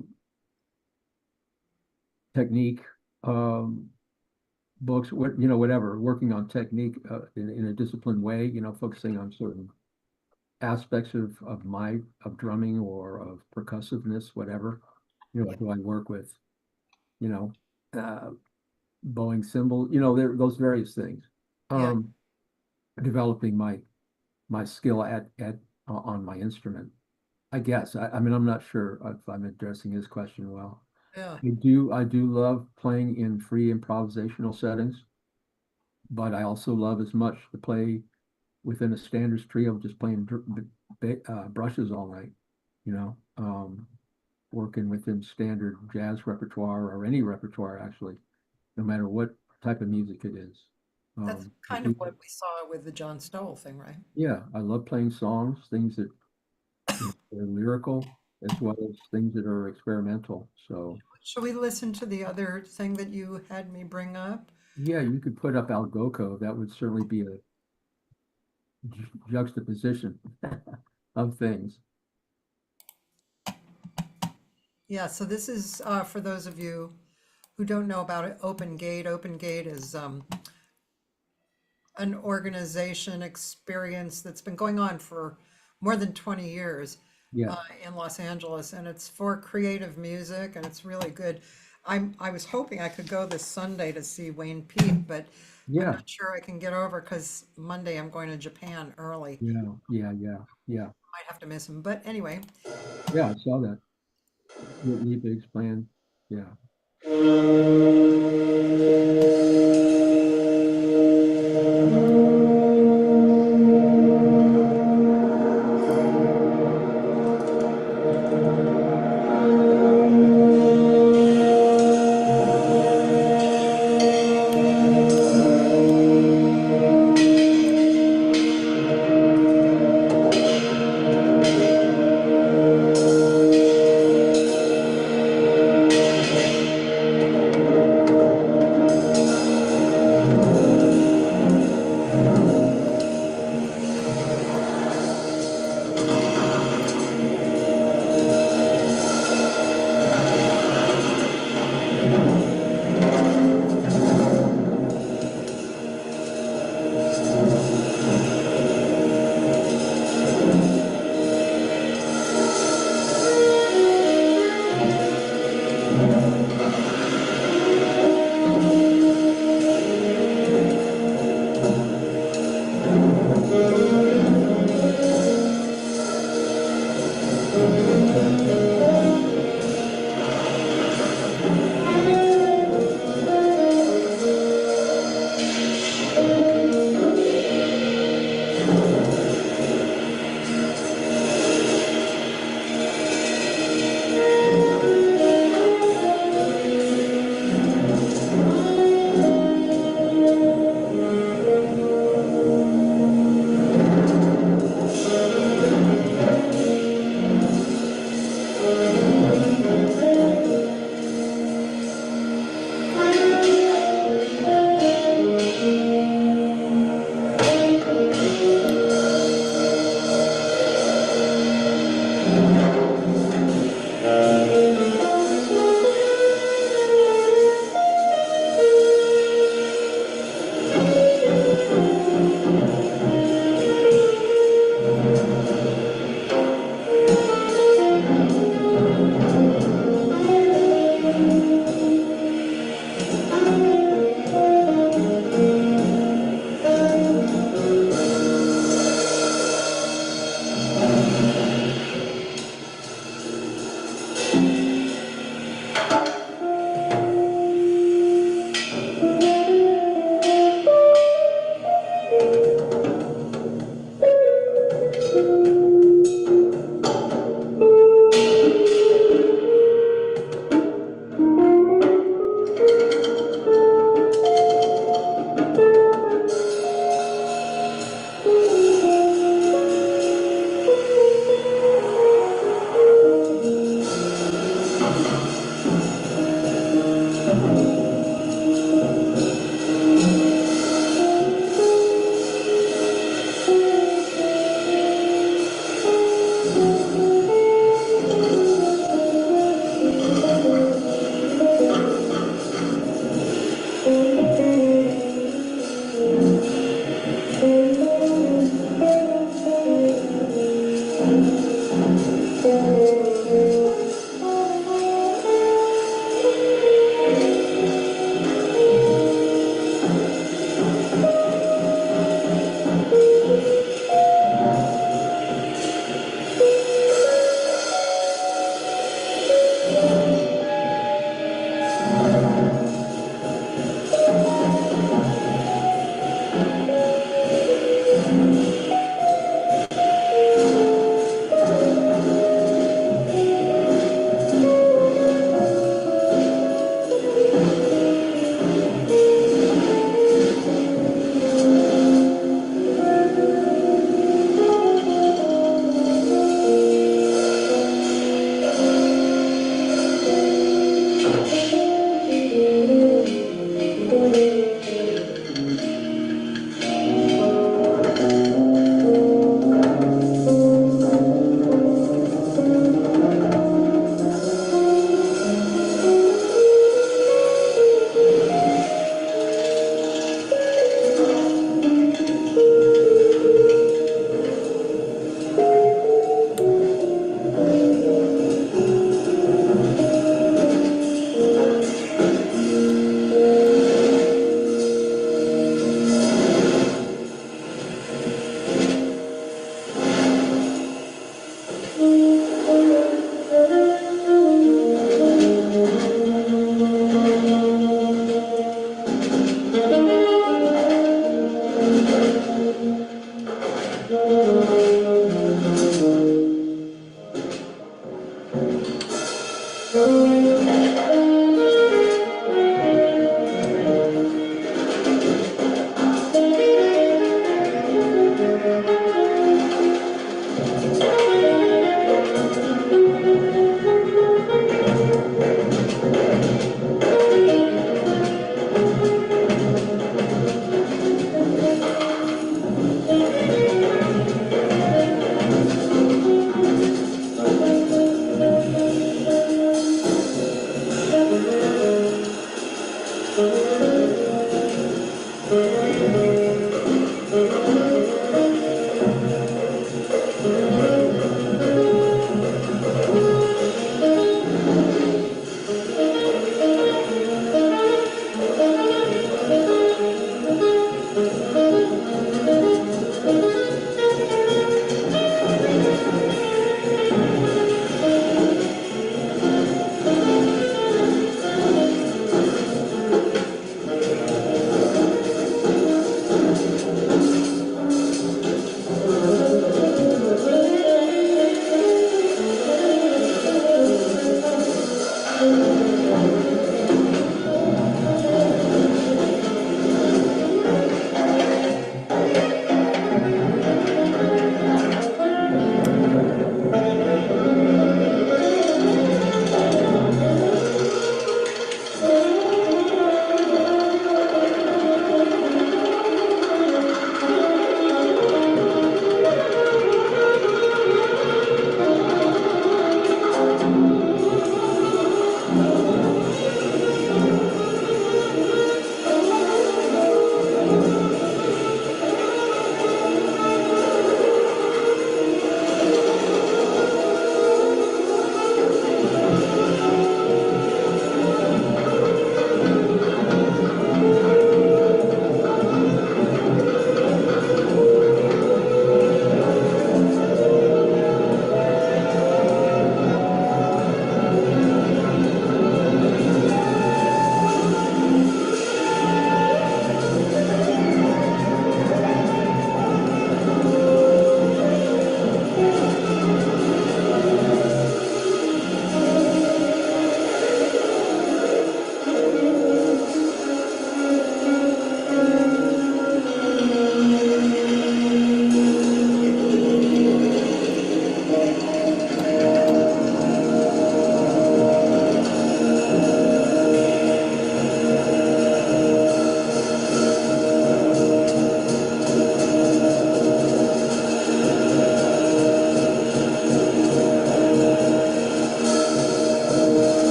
technique, um, books, what, you know, whatever, working on technique in a disciplined way, you know, focusing on certain aspects of drumming or of percussiveness, whatever. You know, Yeah. like do I work with, you know, uh, bowing cymbal, you know, there those various things. Yeah. Um, developing my skill at on my instrument. I guess. I mean, I'm not sure if I'm addressing his question well. Yeah. I do love playing in free improvisational settings, but I also love as much to play within a standards trio, just playing brushes all night, you know, working within standard jazz repertoire or any repertoire actually, no matter what type of music it is. That's I kind of think, what we saw with the John Stowell thing, right? yeah, I love playing songs, things that are lyrical as well as things that are experimental. So Shall we listen to the other thing that you had me bring up? yeah, you could put up Al Goko. That would certainly be a juxtaposition of things. Yeah, so this is for those of you who don't know about it, Open Gate. Open Gate is an organization experience that's been going on for more than 20 years Yes. in Los Angeles, and it's for creative music, and it's really good. I was hoping I could go this Sunday to see Wayne Peak, but I'm Yeah. not sure I can get over because Monday I'm going to Japan early. Yeah. Yeah. Yeah. Yeah. Might have to miss him, but anyway. Yeah. I saw that. Whitney Biggs playing. Yeah.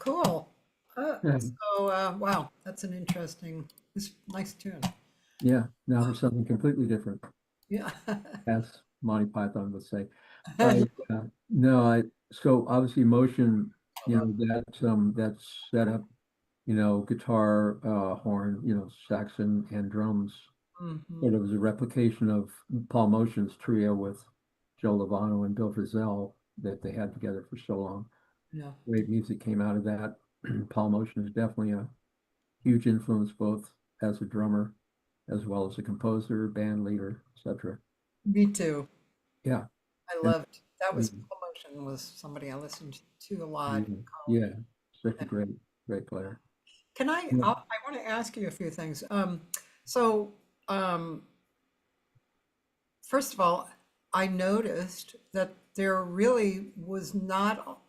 Cool. Yeah, So, wow, that's an interesting, it's a nice tune. yeah. Now for something completely different, Yeah. as Monty Python would say. I no, I so obviously motion, that setup, guitar, horn, saxon and drums. Hmm. Sort of was a replication of Paul Motion's trio with Joe Lovano and Bill Frisell that they had together for so long. Yeah. Great music came out of that. Paul Motion is definitely a huge influence both as a drummer as well as a composer, band leader, etc. Me too. Yeah. I And loved that was and- Motion was somebody I listened to a lot in yeah, college. yeah, such a great player. Can I? Yeah. I want to ask you a few things. So, um, first of all, I noticed that there really was not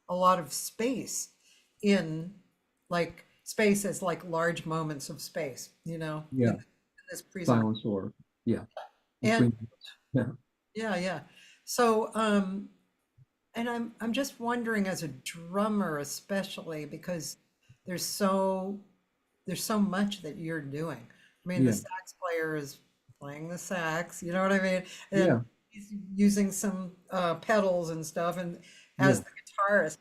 a lot of space in like space as like large moments of space, in Yeah. this presentation. Silence or yeah. And Between yeah. yeah, yeah. So, and I'm just wondering as a drummer, especially because there's so there's so much that you're doing. I mean, the Yeah. sax player is playing the sax, you know what I mean? And Yeah. he's using some pedals and stuff, and Yeah. as the guitarist,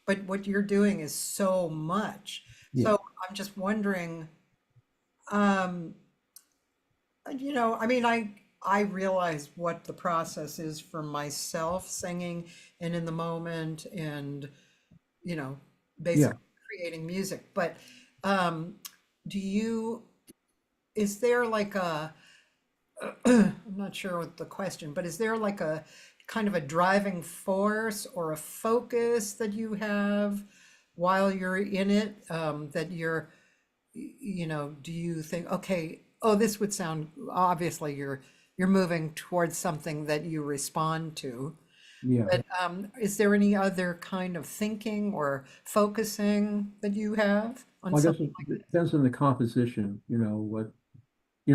but what you're doing is so much. Yeah. So I'm just wondering, um, I mean, I realize what the process is for myself singing and in the moment and you know, Yeah. basically creating music. But um, do you, is there like a, I'm not sure what the question, but is there like a kind of a driving force or a focus that you have while you're in it that you're, do you think, okay, oh, this would sound, obviously you're moving towards something that you respond to. Yeah. But is there any other kind of thinking or focusing that you have on Well, I guess something it like this? depends on the composition,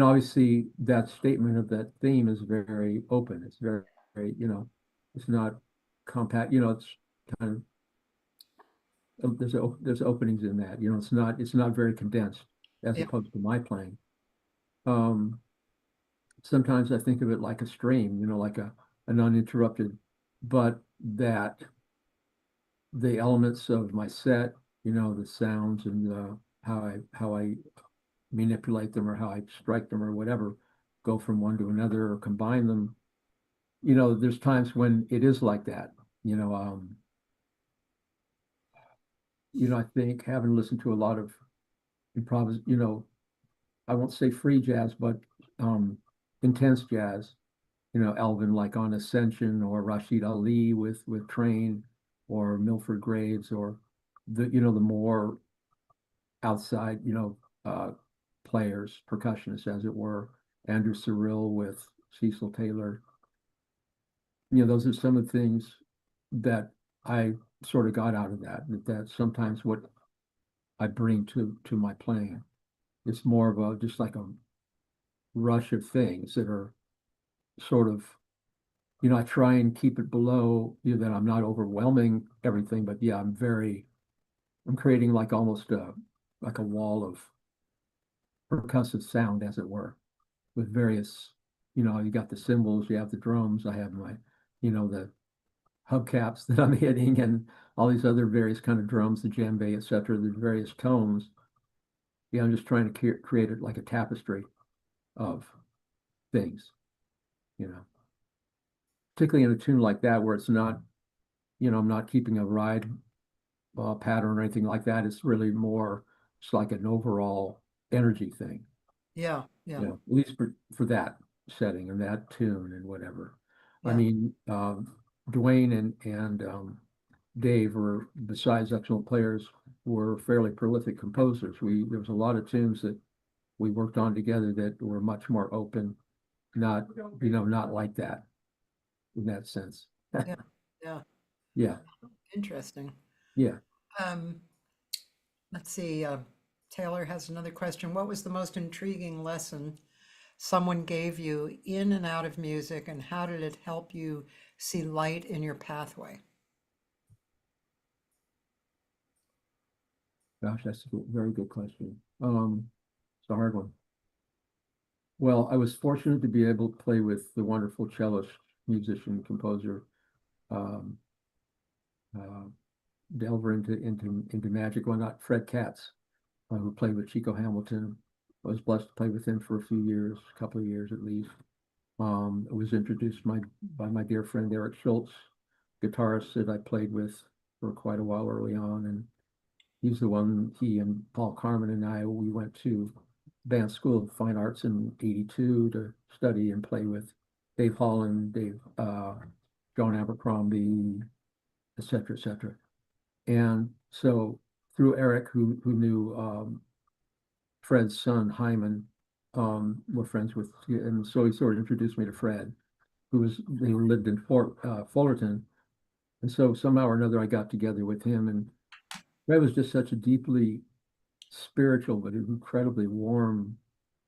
obviously that statement of that theme is very open. It's very, it's not compact, it's kind of, there's openings in that, it's not very condensed as Yeah, opposed to my playing. Um, Sometimes I think of it like a stream, like an uninterrupted, but that the elements of my set, the sounds and how I manipulate them or how I strike them or whatever, go from one to another or combine them. There's times when it is like that. You know, um, I think having listened to a lot of I won't say free jazz, but um, intense jazz. Elvin like on Ascension or Rashid Ali with Train or Milford Graves or the more outside, players, percussionists, as it were. Andrew Cyril with Cecil Taylor. Those are some of the things that I sort of got out of that's sometimes what I bring to my playing. It's more of a just like a rush of things that are sort of, I try and keep it below, that I'm not overwhelming everything, but yeah, I'm creating like almost like a wall of percussive sound, as it were, with various, you got the cymbals, you have the drums, I have my, the hubcaps that I'm hitting and all these other various kind of drums, the djembe, etc. The various tones. Yeah, I'm just trying to create it like a tapestry of things, you know, particularly in a tune like that where it's not, I'm not keeping a ride pattern or anything like that. It's really more, it's like an overall energy thing, yeah, yeah, at least for that setting and that tune and whatever. I yeah, mean, Dwayne and Dave were, besides excellent players, were fairly prolific composers. There was a lot of tunes that we worked on together that were much more open, not, not like that in that sense. yeah, yeah. Yeah, Interesting. yeah. Um, let's see. Taylor has another question. What was the most intriguing lesson someone gave you in and out of music, and how did it help you see light in your pathway? Gosh, that's a very good question. It's a hard one. Well, I was fortunate to be able to play with the wonderful cellist, musician, composer, um, uh, delver into magic. Well, not Fred Katz, who played with Chico Hamilton. I was blessed to play with him for a few years, a couple of years at least. I was introduced by my dear friend Eric Schultz, guitarist that I played with for quite a while early on, and he's the one. He and Paul Carmen and I, we went to Banff School of Fine Arts in '82 to study and play with Dave Holland, John Abercrombie, et cetera, et cetera. And so through Eric, who knew Fred's son Hyman, we're friends with, and so he sort of introduced me to Fred, they lived in Fullerton, and so somehow or another I got together with him, and Fred was just such a deeply spiritual but incredibly warm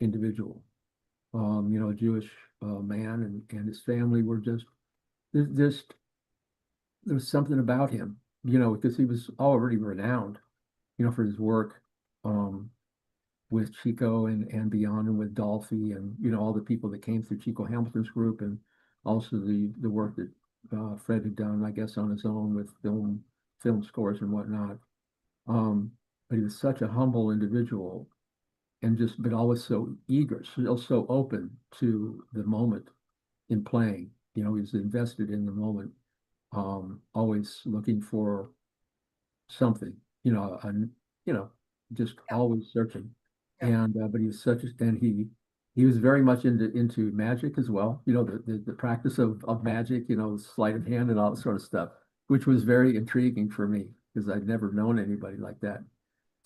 individual. A Jewish man, and his family were just there was something about him, because he was already renowned, for his work um, with Chico and beyond, and with Dolphy, and all the people that came through Chico Hamilton's group, and also the work that Fred had done, I guess, on his own with film scores and whatnot. But he was such a humble individual, and but always so eager, still so open to the moment in playing. He was invested in the moment, always looking for something, and just Yeah. always searching. Yeah. And but he was and he was very much into magic as well. The practice of magic, sleight of hand and all that sort of stuff, which was very intriguing for me because I'd never known anybody like that.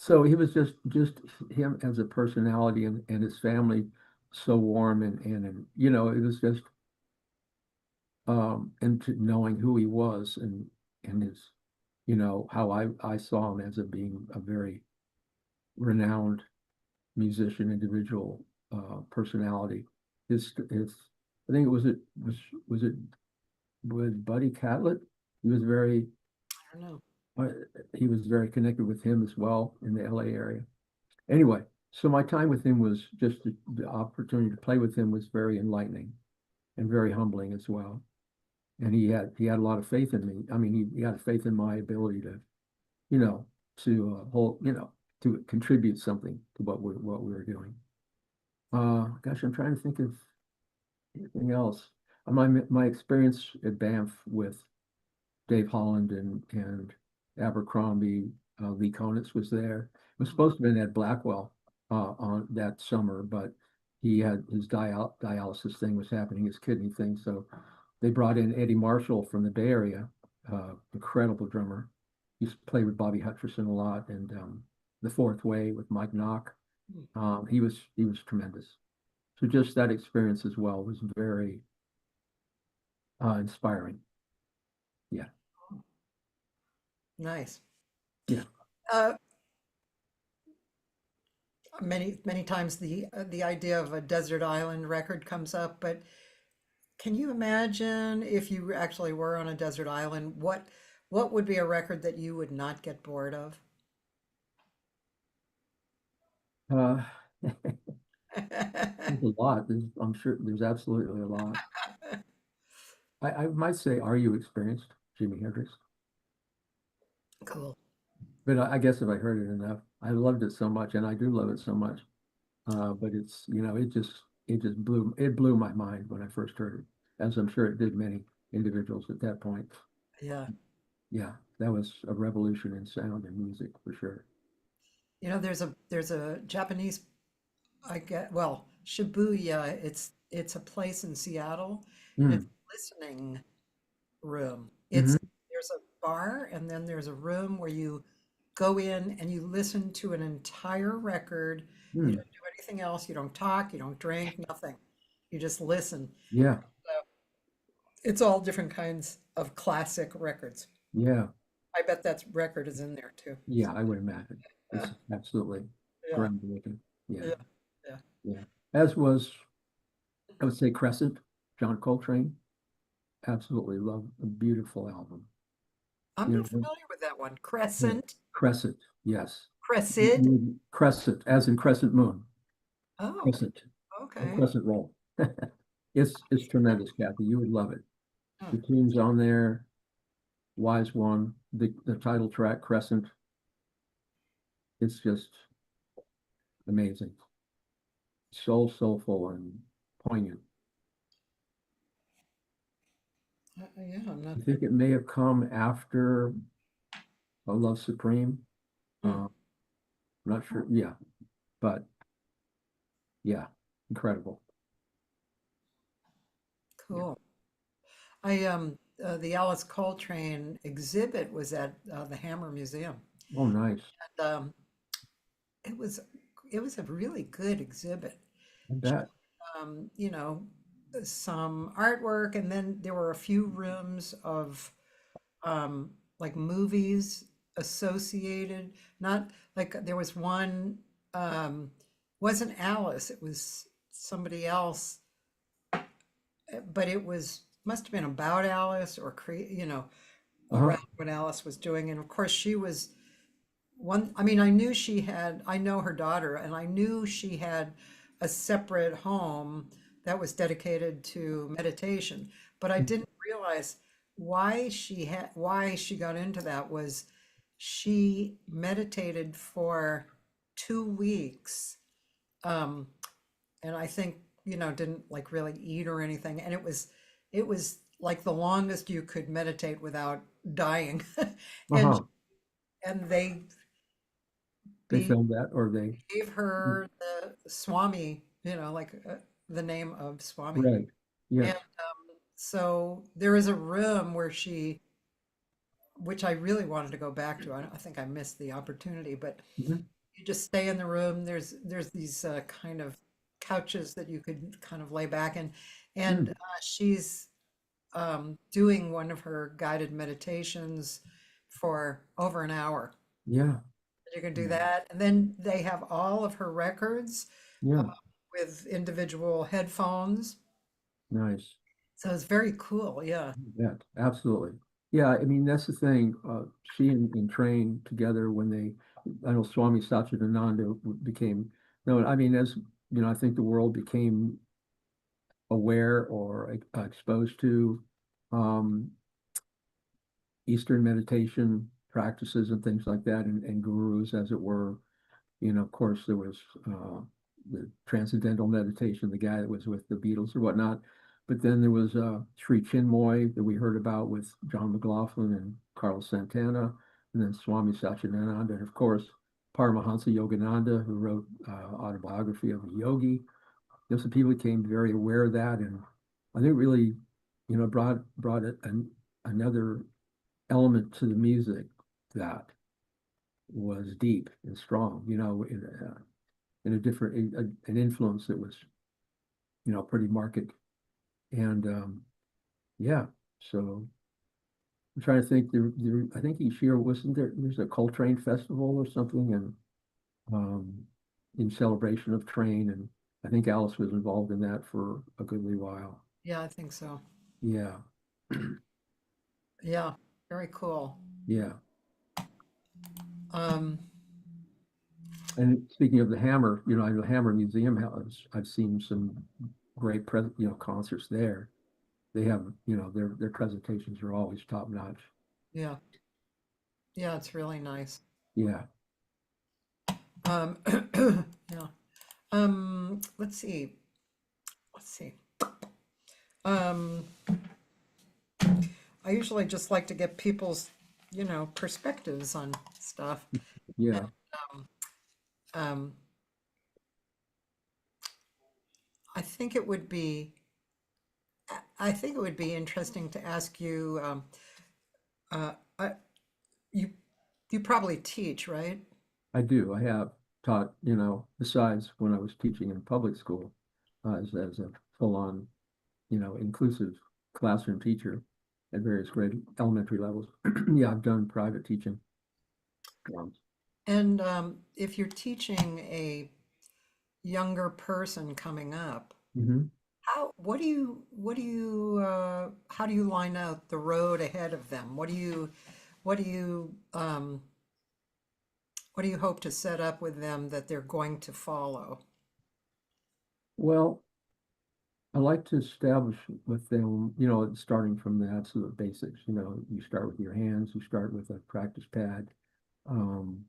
So he was just him as a personality, and his family so warm, and it was just and knowing who he was, and his how I saw him as being a very renowned musician, individual, personality. His I think was it with Buddy Catlett? He was very I don't know. uh, he was very connected with him as well in the LA area. Anyway, so my time with him was just the opportunity to play with him was very enlightening and very humbling as well. And he had a lot of faith in me. I mean, he had faith in my ability to, you know, to contribute something to what we were doing. Gosh, I'm trying to think of anything else. My experience at Banff with Dave Holland and Abercrombie, Lee Konitz was there. It was supposed to have been at Blackwell on that summer, but he had his dialysis thing was happening, his kidney thing. So they brought in Eddie Marshall from the Bay Area, incredible drummer. He used to play with Bobby Hutcherson a lot, and The Fourth Way with Mike Knock. He was tremendous. So just that experience as well was very inspiring. Yeah, Nice. yeah. Uh, many times the idea of a desert island record comes up, but can you imagine if you actually were on a desert island, what would be a record that you would not get bored of? Uh, there's a lot. I'm sure there's absolutely a lot. I might say, are you experienced, Jimi Hendrix? Cool. But I guess if I heard it enough, I loved it so much, and I do love it so much. But it's, it blew my mind when I first heard it, as I'm sure it did many individuals at that point. Yeah. Yeah, that was a revolution in sound and music for sure. There's a Japanese, I get, well, Shibuya, it's a place in Seattle, and it's Mm. a listening room. Hmm. There's a bar, and then there's a room where you go in and you listen to an entire record. You Mm. don't do anything else. You don't talk, you don't drink, nothing. You just listen. Yeah, So it's all different kinds of classic records. yeah, I bet that record is in there too. yeah, I would imagine. Yeah, It's absolutely yeah, groundbreaking. Yeah, yeah, yeah. yeah. As was, I would say, Crescent, John Coltrane. Absolutely love a beautiful album. I'm You not know, familiar with that one. yeah. Crescent. Crescent, yes. Cressid? Crescent, as in crescent moon, Oh, crescent, a okay. crescent roll. It's tremendous, Kathy. You would love it. Huh. The tunes on there, Wise One, the title track, Crescent. It's just amazing. So soulful and poignant. Yeah, I'm not. I think it may have come after A Love Supreme. Hmm, I'm not sure. Yeah, but yeah, incredible. Yeah. cool. I the Alice Coltrane exhibit was at the Hammer Museum, Oh, nice. and it was it was a really good exhibit. I bet. You know, some artwork, and then there were a few rooms of like movies associated. Not like there was one, wasn't Alice, it was somebody else, but it was must have been about Alice or Uh-huh. around what Alice was doing. And of course, she was one. I mean, I knew I know her daughter, and I knew she had a separate home that was dedicated to meditation, but I didn't realize why she got into that was she meditated for 2 weeks. Um, and I think, didn't like really eat or anything. And it was like the longest you could meditate without dying. And Uh-huh. and they They be, filmed that or they gave her the Swami, like the name of Swami. right. Yes. And so there is a room which I really wanted to go back to. I think I missed the opportunity, but Mhm. you just stay in the room. There's these kind of couches that you could kind of lay back in, and Mm. she's doing one of her guided meditations for over an hour. Yeah. You can do Mm. that, and then they have all of her records uh, Yeah. with individual headphones. Nice. So it's very cool. Yeah, Yeah, absolutely. Yeah, I mean that's the thing. She and Train together when I know Swami Satchidananda became known. I mean, as you know, I think the world became aware or exposed to um, Eastern meditation practices and things like that, and gurus, as it were. You know, of course, there was the transcendental meditation, the guy that was with the Beatles or whatnot. But then there was Sri Chinmoy that we heard about with John McLaughlin and Carlos Santana, and then Swami Satchidananda, and of course, Paramahansa Yogananda, who wrote Autobiography of a Yogi. Those people became very aware of that, and I think really, brought another element to the music that was deep and strong, in a different, an influence that was, pretty marked. And yeah, so I'm trying to think. I think each year wasn't there's a Coltrane Festival or something, and um, in celebration of Train, and I think Alice was involved in that for a goodly while. yeah, I think so. Yeah, Yeah, very cool. yeah. Um, And speaking of the Hammer, the Hammer Museum has I've seen some great concerts there. They have, their presentations are always top notch. yeah, yeah, it's really nice. Yeah. Um, yeah. Let's see. Let's see. Um, I usually just like to get people's, perspectives on stuff. And, Yeah. um, I think it would be, I think it would be interesting to ask you, uh, I, you, you probably teach, right? I do. I have taught, besides when I was teaching in public school, as a full-on, inclusive classroom teacher at various grade elementary levels. Yeah, I've done private teaching. Um, And if you're teaching a younger person coming up, mhm. how do you line out the road ahead of them? What do you, what do you hope to set up with them that they're going to follow? Well, I like to establish with them, starting from the absolute basics. You start with your hands, you start with a practice pad. Um,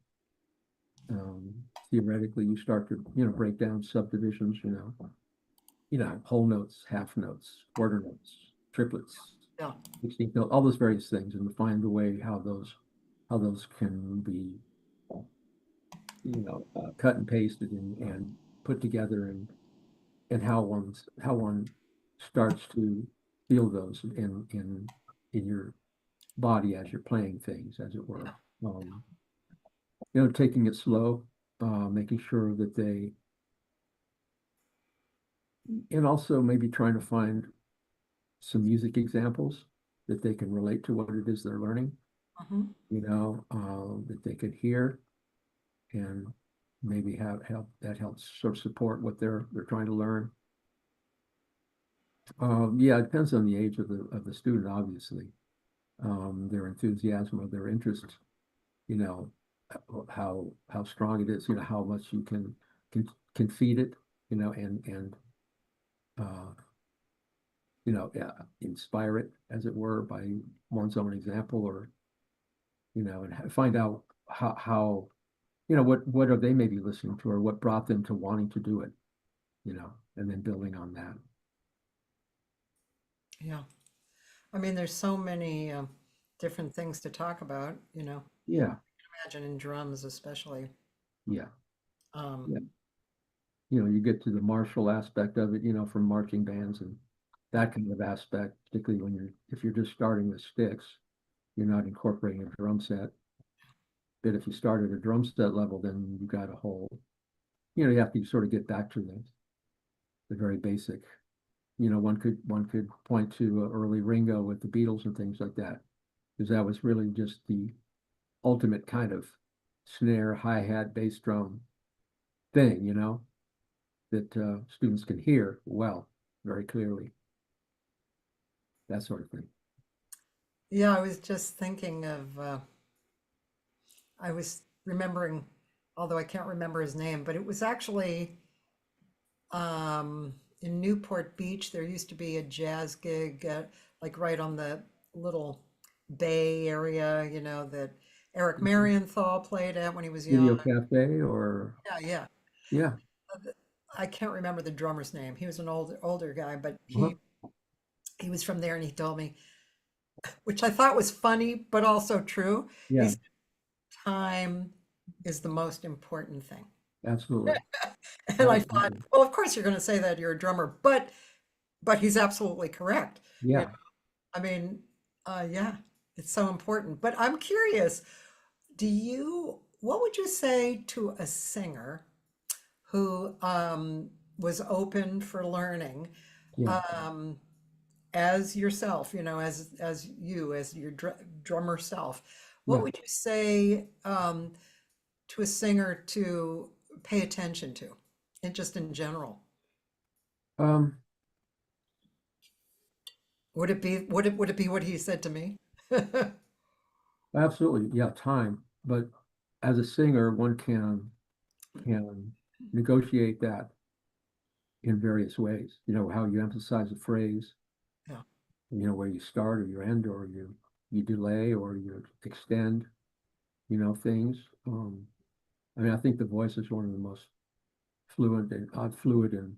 um, Theoretically, you start to, break down subdivisions, whole notes, half notes, quarter notes, triplets, Yeah. 16th note, all those various things, and to find a way how those can be, cut and pasted and put together, and how one starts to feel those in your body as you're playing things, as it were. Um, Taking it slow, making sure that and also maybe trying to find some music examples that they can relate to what it is they're learning, Mhm. that they could hear and maybe have help that helps sort of support what they're trying to learn. Yeah, it depends on the age of the student, obviously. Their enthusiasm or their interest, you know, how strong it is, how much you can feed it, and uh, inspire it, as it were, by one's own example, or and find out how what are they maybe listening to, or what brought them to wanting to do it, and then building on that. Yeah. I mean, there's so many different, to talk about, Yeah, imagine in drums especially. yeah, Um, yeah. You get to the martial aspect of it, from marching bands and that kind of aspect, particularly if you're just starting with sticks, you're not incorporating a drum set. But if you start at a drum set level, then you got a whole, you have to sort of get back to the very basic. One could point to early Ringo with the Beatles and things like that, because that was really just the ultimate kind of snare, hi-hat, bass drum thing, that students can hear well, very clearly, that sort of thing. yeah, I was just thinking of, I was remembering, although I can't remember his name, but it was actually in Newport Beach. There used to be a jazz gig, like right on the little bay area, that Eric Mhm. Marienthal played at when he was young. Studio Cafe, or Yeah, yeah. yeah, I can't remember the drummer's name. He was an older guy, but uh-huh. he was from there, and he told me, which I thought was funny but also true. He Yeah, said time is the most important thing. absolutely, And I thought, absolutely, well, of course you're going to say that, you're a drummer, but he's absolutely correct. You know, yeah. I mean, yeah, it's so important. But I'm curious, what would you say to a singer who was open for learning, Yeah. um, as yourself, as your drummer self? What Yeah. would you say to a singer to pay attention to, and just in general? Um, Would it be what he said to me? Absolutely. Yeah, time. But as a singer, one can negotiate that in various ways. How you emphasize a phrase, Yeah. where you start or you end, or you delay or you extend, things. I mean, I think the voice is one of the most fluid and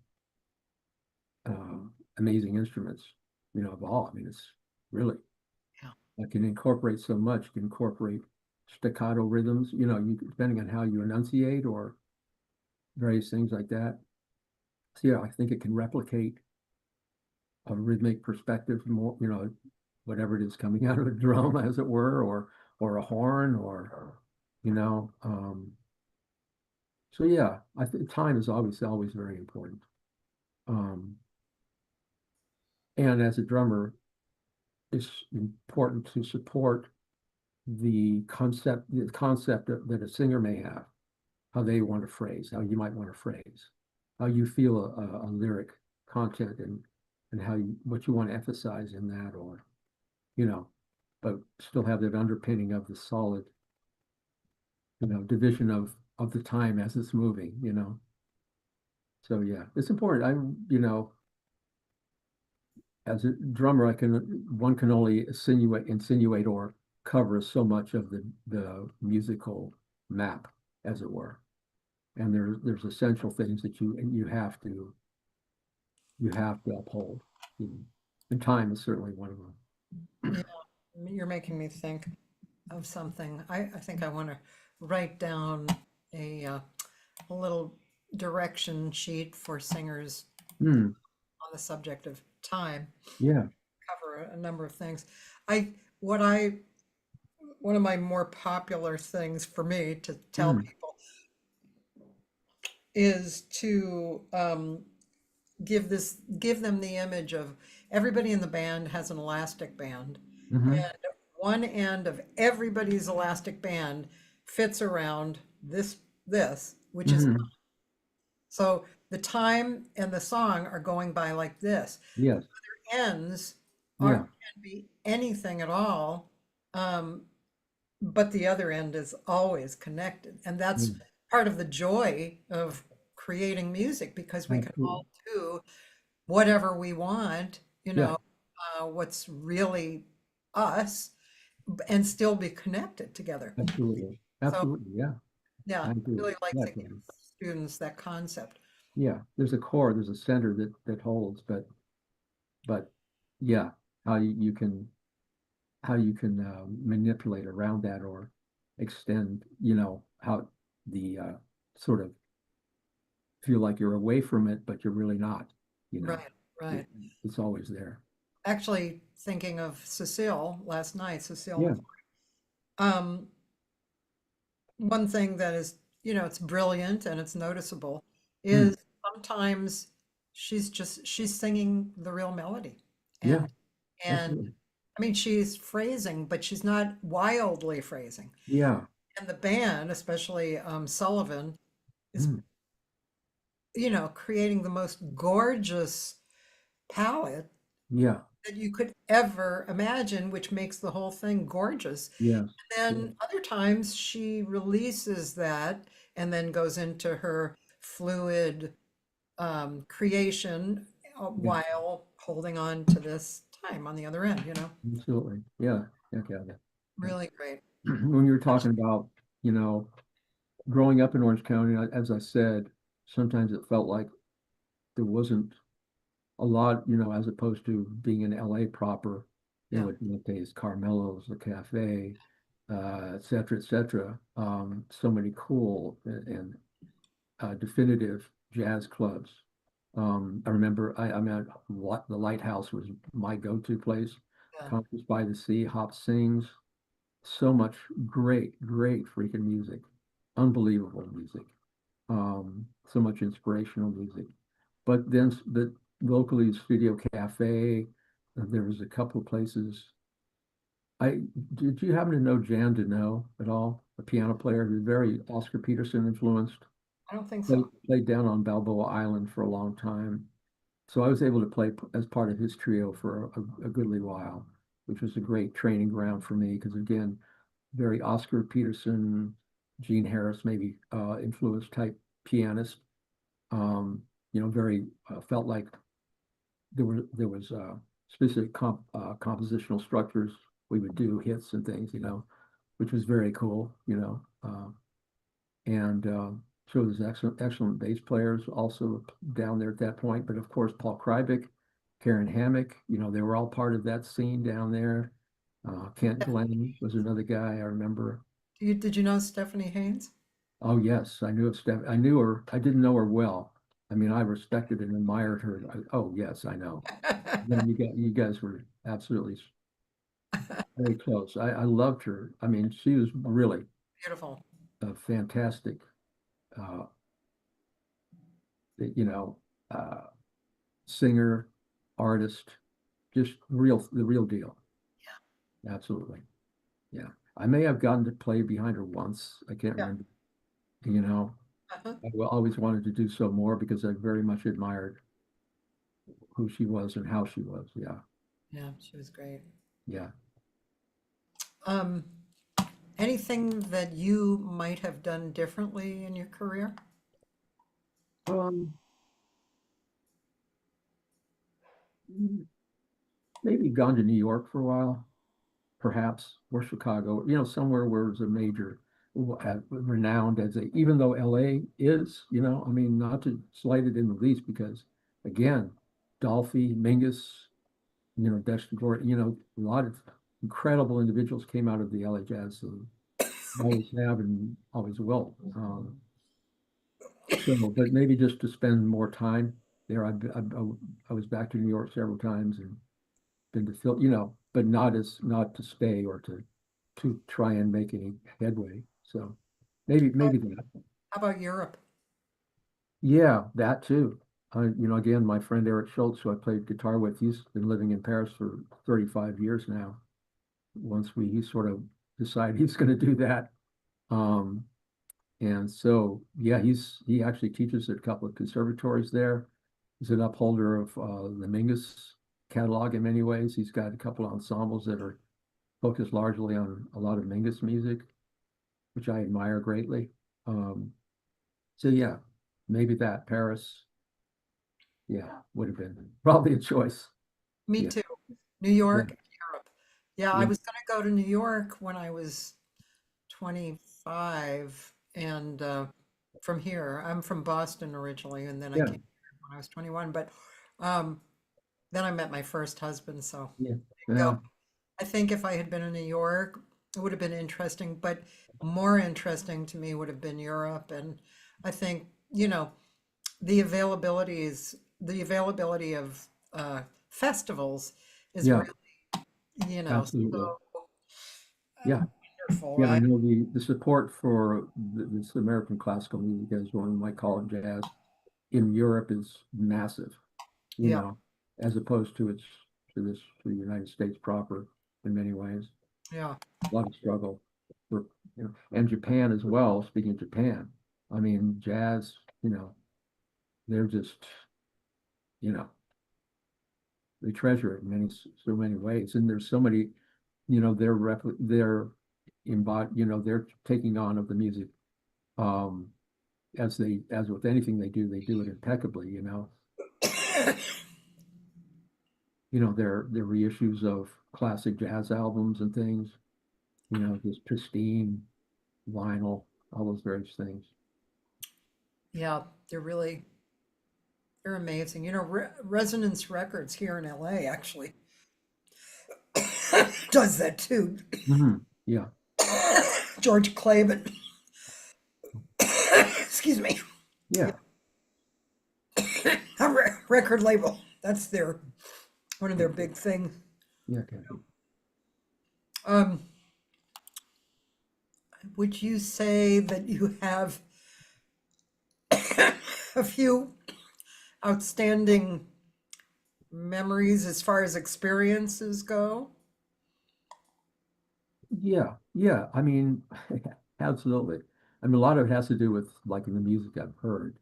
uh, amazing instruments, of all. I mean, it's really, Yeah. I can incorporate so much. You can incorporate staccato rhythms, depending on how you enunciate or various things like that. So yeah, I think it can replicate a rhythmic perspective more, whatever it is coming out of a drum, as it were, or a horn, or you know. So yeah, I think time is always very important. Um, and as a drummer, it's important to support the concept that a singer may have, how they want to phrase, how you might want to phrase, how you feel a lyric content, and what you want to emphasize in that, or you know, but still have that underpinning of the solid division of the time as it's moving. So yeah, it's important. As a drummer, one can only insinuate or cover so much of the musical map, as it were. And there's essential things that you have to uphold. And time is certainly one of them. Yeah, you're making me think of something. I think I want to write down a little direction sheet for singers Hmm. on the subject of time, Yeah. cover a number of things. I what I One of my more popular things for me to tell Hmm. people is to give them the image of everybody in the band has an elastic band, Hmm. and one end of everybody's elastic band fits around this, which is Hmm. so the time and the song are going by like this. Yes. Ends are Yeah. can be anything at all, um, but the other end is always connected, and that's Yeah. part of the joy of creating music because we can Absolutely. all do whatever we want, Yeah. what's really us, and still be connected together. Absolutely. So Absolutely. Yeah. yeah, I agree. really like Yeah. to give students that concept. Yeah. There's a core, there's a center that holds, but yeah, how you can manipulate around that or extend, how the sort of feel like you're away from it, but you're really not, you know. Right, It, right. it's always there. Actually, thinking of Cecile last night, Cecile, Yeah. um, one thing that is, it's brilliant and it's noticeable Hmm. is sometimes she's singing the real melody. Yeah. And Absolutely. I mean, she's phrasing, but she's not wildly phrasing. Yeah. And the band, especially Sullivan, is, Hmm. creating the most gorgeous palette Yeah. that you could ever imagine, which makes the whole thing gorgeous. Yes. Yeah. Then other times she releases that and then goes into her fluid creation Yeah. while holding on to this time on the other end. Absolutely. Yeah. Yeah. Yeah. Yeah. Really great. When you were talking about, you know, growing up in Orange County, as I said, sometimes it felt like there wasn't a lot, as opposed to being in LA proper, Yeah. with Monte's, Carmelo's, the cafe, et cetera, et cetera. So many cool and definitive jazz clubs. I remember I mean, the Lighthouse was my go-to place. Yeah. Concerts by the Sea, Hop Sings, so much great, great freaking music, unbelievable music, so much inspirational music. But then the locally Studio Cafe, there was a couple of places. I Did you happen to know Jan Deneau at all? A piano player who's very Oscar Peterson influenced. I don't think so. Played down on Balboa Island for a long time. So I was able to play as part of his trio for a goodly while, which was a great training ground for me because again, very Oscar Peterson, Gene Harris maybe influenced type pianist. Very felt like there was specific compositional structures. We would do hits and things, which was very cool, and so there's excellent bass players also down there at that point. But of course, Paul Krybick, Karen Hammock, they were all part of that scene down there. Kent Glenn was another guy I remember. Did you know Stephanie Haynes? Oh yes, I knew of Steph. I knew her. I didn't know her well. I mean, I respected and admired her. Oh yes, I know. Then you guys were absolutely very close. I loved her. I mean, she was really Beautiful. a fantastic, uh, you know, uh, singer, artist, just the real deal. Absolutely. Yeah. I may have gotten to play behind her once. I can't Yeah. remember. You know, Uh-huh. always wanted to do so more because I very much admired who she was and how she was. Yeah. Yeah, she was great. Yeah. Um, Anything that you might have done differently in your career? Um, maybe gone to New York for a while, perhaps, or Chicago, somewhere where it's a major, renowned as a, even though LA is, I mean, not to slight it in the least, because again, Dolphy, Mingus, Dexter Gordon, a lot of incredible individuals came out of the LA jazz scene, always have and always will. So, but maybe just to spend more time there. I was back to New York several times and been to Phil, but not to stay or to try and make any headway. So maybe that. How about Europe? Yeah, that too. Again, my friend Eric Schultz, who I played guitar with, he's been living in Paris for 35 years now. He sort of decided he's going to do that. Um, and so, yeah, he actually teaches at a couple of conservatories there. He's an upholder of the Mingus catalog in many ways. He's got a couple of ensembles that are focused largely on a lot of Mingus music, which I admire greatly. So yeah, maybe that Paris, yeah, would have been probably a choice. Me Yeah, too. New yeah, York and Europe. Yeah, I yeah, was going to go to New York when I was 25, and from here, I'm from Boston originally, and then I yeah, came here when I was 21. But um, then I met my first husband, so yeah, go. yeah, I think if I had been in New York, it would have been interesting, but more interesting to me would have been Europe. And I think, the availability of festivals is yeah, really, absolutely. so Yeah, wonderful, yeah. I right? know the support for this American classical music, as one might call it, jazz, in Europe is massive. you Yeah, know, as opposed to to the United States proper in many ways. yeah, A lot of struggle for, and Japan as well. Speaking of Japan, I mean, jazz, they're just, you know, they treasure it in so many ways. And there's so many, they're they're taking on of the music, um, as with anything they do it impeccably, their reissues of classic jazz albums and things, just pristine vinyl, all those various things. yeah. They're amazing. Resonance Records here in LA actually does that too. Yeah, George Clavin, excuse me, yeah, a record label. That's one of their big things. yeah, Cathy. Um, would you say that you have a few outstanding memories as far as experiences go? Yeah, yeah. I mean, absolutely. I mean, a lot of it has to do with like in the music I've heard.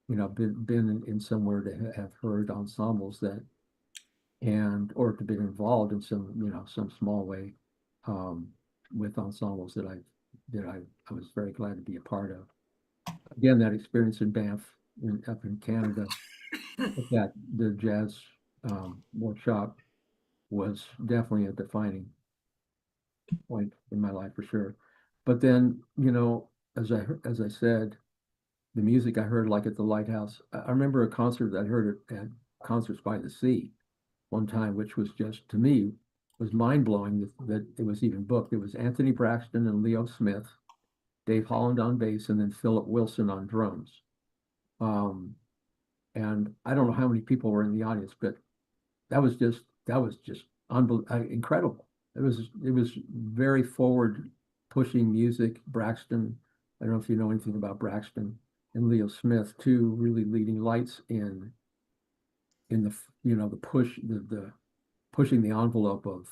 Been in somewhere to have heard ensembles that and or to be involved in some, some small way um, with ensembles I was very glad to be a part of. Again, that experience in Banff, up in Canada, that the jazz workshop was definitely a defining point in my life for sure. But then, as I said, the music I heard like at the Lighthouse. I remember a concert that I heard at Concerts by the Sea one time, which was just to me was mind blowing that it was even booked. It was Anthony Braxton and Leo Smith, Dave Holland on bass, and then Philip Wilson on drums. Um, and I don't know how many people were in the audience, but that was just incredible. It was very forward pushing music. Braxton, I don't know if you know anything about Braxton and Leo Smith, two really leading lights in the push the pushing the envelope of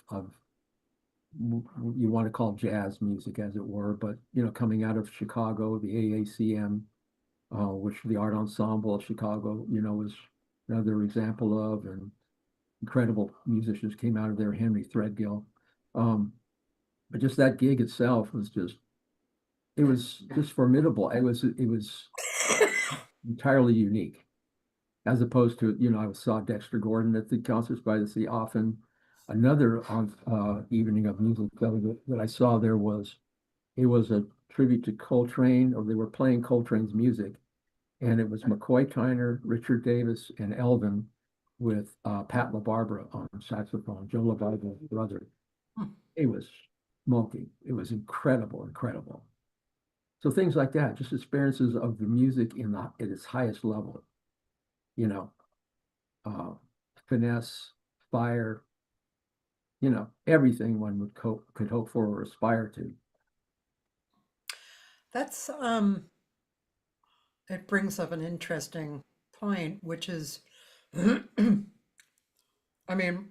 you want to call jazz music as it were, but coming out of Chicago, the AACM, which the Art Ensemble of Chicago, was another example of, and incredible musicians came out of there, Henry Threadgill. Um, but just that gig itself was just, it was just formidable. It was entirely unique, as opposed to, I saw Dexter Gordon at the Concerts by the Sea often. Another evening of music that I saw there was, it was a tribute to Coltrane, or they were playing Coltrane's music, and it was McCoy Tyner, Richard Davis, and Elvin, with Pat LaBarbera on saxophone, Joe LaBarbera's brother. Hmm. It was smoking. It was incredible, incredible. So things like that, just experiences of the music at its highest level, you know, uh, finesse, fire, everything one could hope for or aspire to. That's it brings up an interesting point, which is, I mean,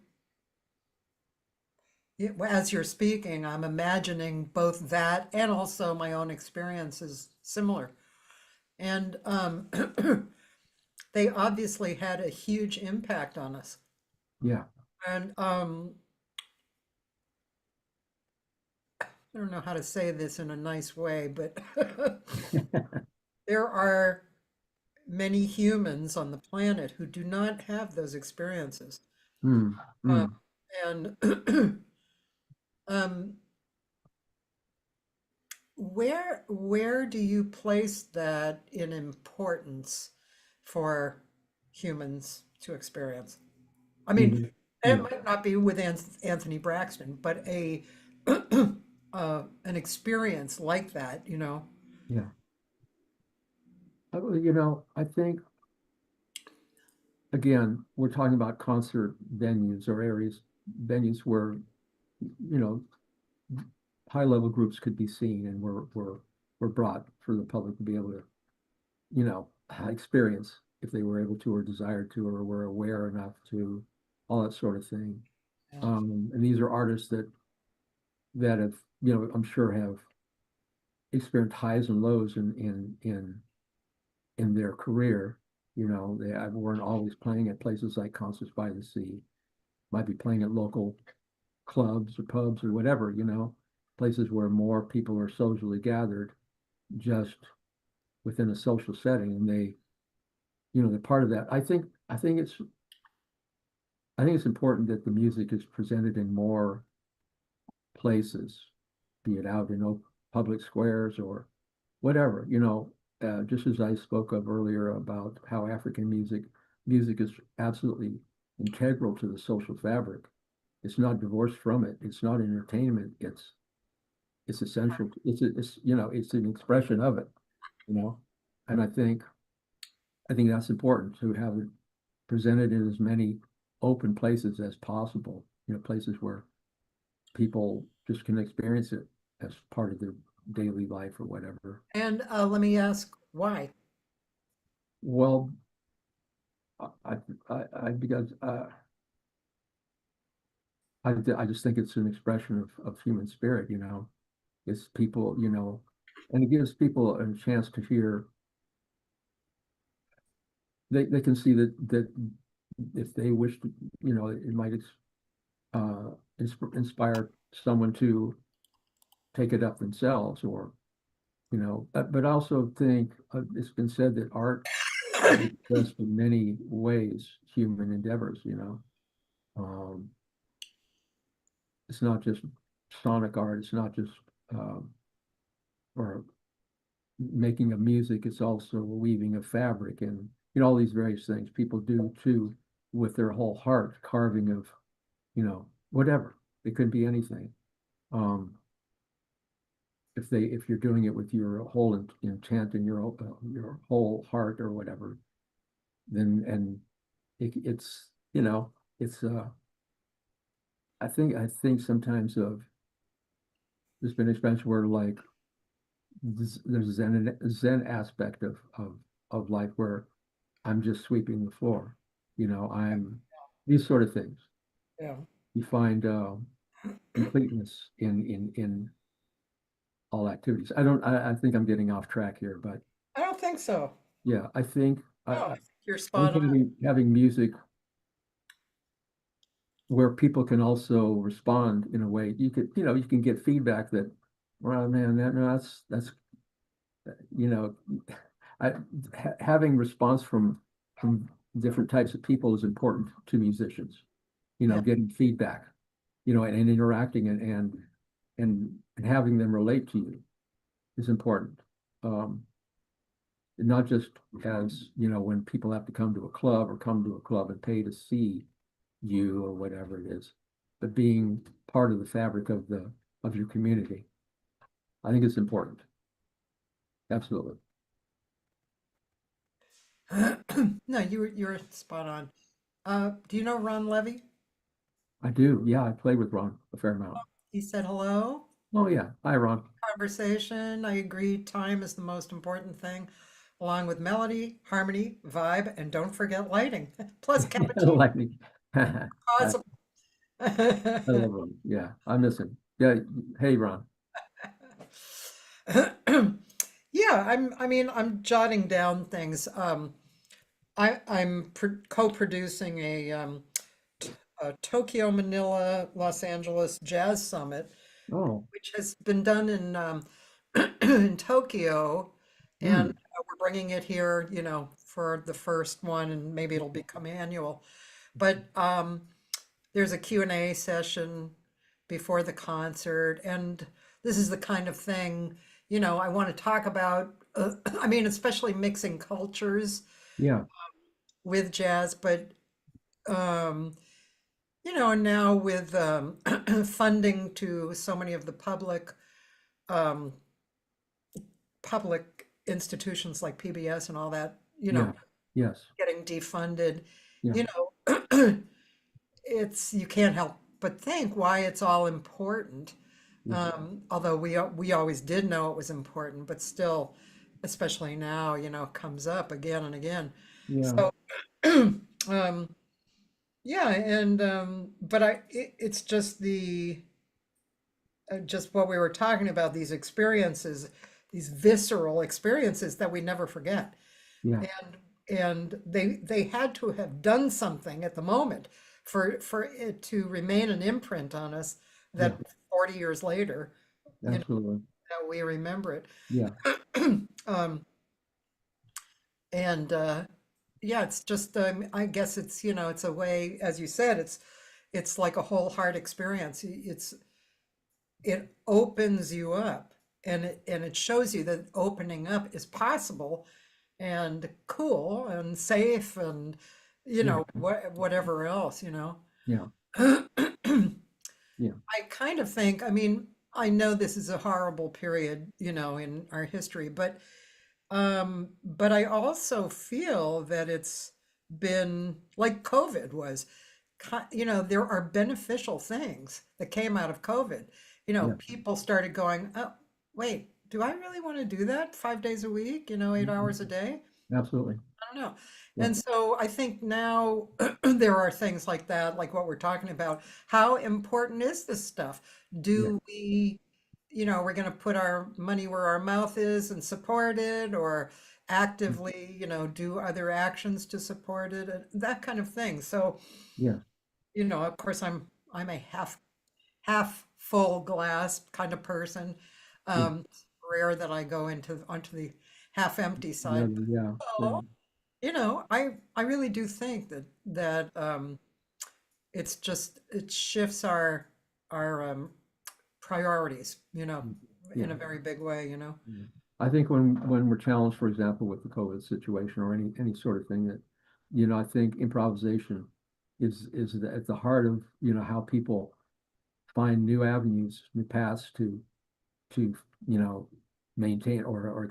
as you're speaking, I'm imagining both that and also my own experience is similar. And they obviously had a huge impact on us. Yeah. And I don't know how to say this in a nice way, but there are many humans on the planet who do not have those experiences. Mm, Uh, mm. and um, where do you place that in importance for humans to experience? I mean, Even, it yeah, might not be with Anthony Braxton, but a an experience like that, you know. yeah. I think, again, we're talking about concert venues or venues where, you know, high level groups could be seen and were brought for the public to be able to, experience, if they were able to or desired to or were aware enough to, all that sort of thing. Yeah. And these are artists that have, I'm sure have experienced highs and lows in their career. They weren't always playing at places like Concerts by the Sea. Might be playing at local clubs or pubs or whatever, places where more people are socially gathered, just within a social setting, and they're part of that. I think it's important that the music is presented in more places, be it out in public squares or whatever, just as I spoke of earlier about how African music is absolutely integral to the social fabric. It's not divorced from it. It's not entertainment. It's essential. It's an expression of it, you know. And I think that's important to have it presented in as many open places as possible, places where people just can experience it as part of their daily life or whatever. And let me ask why. Well, I, because I just think it's an expression of human spirit, It's people, and it gives people a chance to hear. They can see that if they wish to, it might inspire someone to take it up themselves, or but I also think it's been said that art is expressed in many ways, human endeavors. Um, it's not just sonic art. It's not just um, or making of music. It's also weaving of fabric, and all these various things people do too with their whole heart, carving of whatever. It could be anything. Um, if you're doing it with your whole intent and your whole heart or whatever, then and it's it's I think sometimes there's been experience where, like, there's zen aspect of life where I'm just sweeping the floor. I'm these sort of things. Yeah. You find completeness in all activities. I think I'm getting off track here, but I don't think so. yeah, I think No, I I think you're think spot on. having music where people can also respond in a way. You could, you can get feedback that, well, man, no, that's, you know, having response from different types of people is important to musicians. Yeah. Getting feedback, and interacting and having them relate to you is important. Um, not just as, when people have to come to a club or come to a club and pay to see you or whatever it is, but being part of the fabric of your community. I think it's important. Absolutely. No, you're spot on. Do you know Ron Levy? I do. Yeah, I play with Ron a fair amount. He said hello. Oh yeah. Hi, Ron. Conversation. I agree. Time is the most important thing, along with melody, harmony, vibe, and don't forget lighting. Plus cappuccino. Like me. I Possible. love Ron. Yeah, I miss him. Yeah. Hey, Ron. Yeah, I'm jotting down things. I'm co-producing a Tokyo, Manila, Los Angeles Jazz Summit, Oh. which has been done in in Tokyo, and Hmm. we're bringing it here, for the first one, and maybe it'll become annual. But there's a Q&A session before the concert, and this is the kind of thing, I want to talk about. Especially mixing cultures Yeah. with jazz, but um, now with funding to so many of the um, public institutions like PBS and all that, Yeah. Yes. getting defunded, Yeah. you you can't help but think why it's all important. Yeah. Although we always did know it was important, but still, especially now, it comes up again and again. Yeah. So, um, yeah, and but it's just just what we were talking about, these experiences, these visceral experiences that we never forget. Yeah. And they had to have done something at the moment for it to remain an imprint on us Yeah. that 40 years later, Absolutely. that we remember it. Yeah. Um, and yeah, it's just I guess it's a way, as you said, it's like a whole heart experience. It opens you up, and it shows you that opening up is possible and cool and safe, and Yeah. whatever else. Yeah. I Yeah. kind of think, I know this is a horrible period, in our history, but I also feel that it's been like COVID was. There are beneficial things that came out of COVID. Yeah. People started going, oh, wait, do I really want to do that 5 days a week, 8 hours a day? Absolutely. I don't know. Yeah. And so I think now there are things like that, like what we're talking about. How important is this stuff? Yeah. Do we, we're going to put our money where our mouth is and support it, or actively, do other actions to support it, and that kind of thing. So, Yeah. of course, I'm a half full glass kind of person. Yeah. It's rare that I go onto the half empty Yeah. side. Yeah. So, I really do think that it shifts our priorities, in Yeah. a very big way. Yeah. I think when we're challenged, for example, with the COVID situation or any sort of thing that, I think improvisation is at the heart of, how people find new avenues, new paths to, you know, maintain or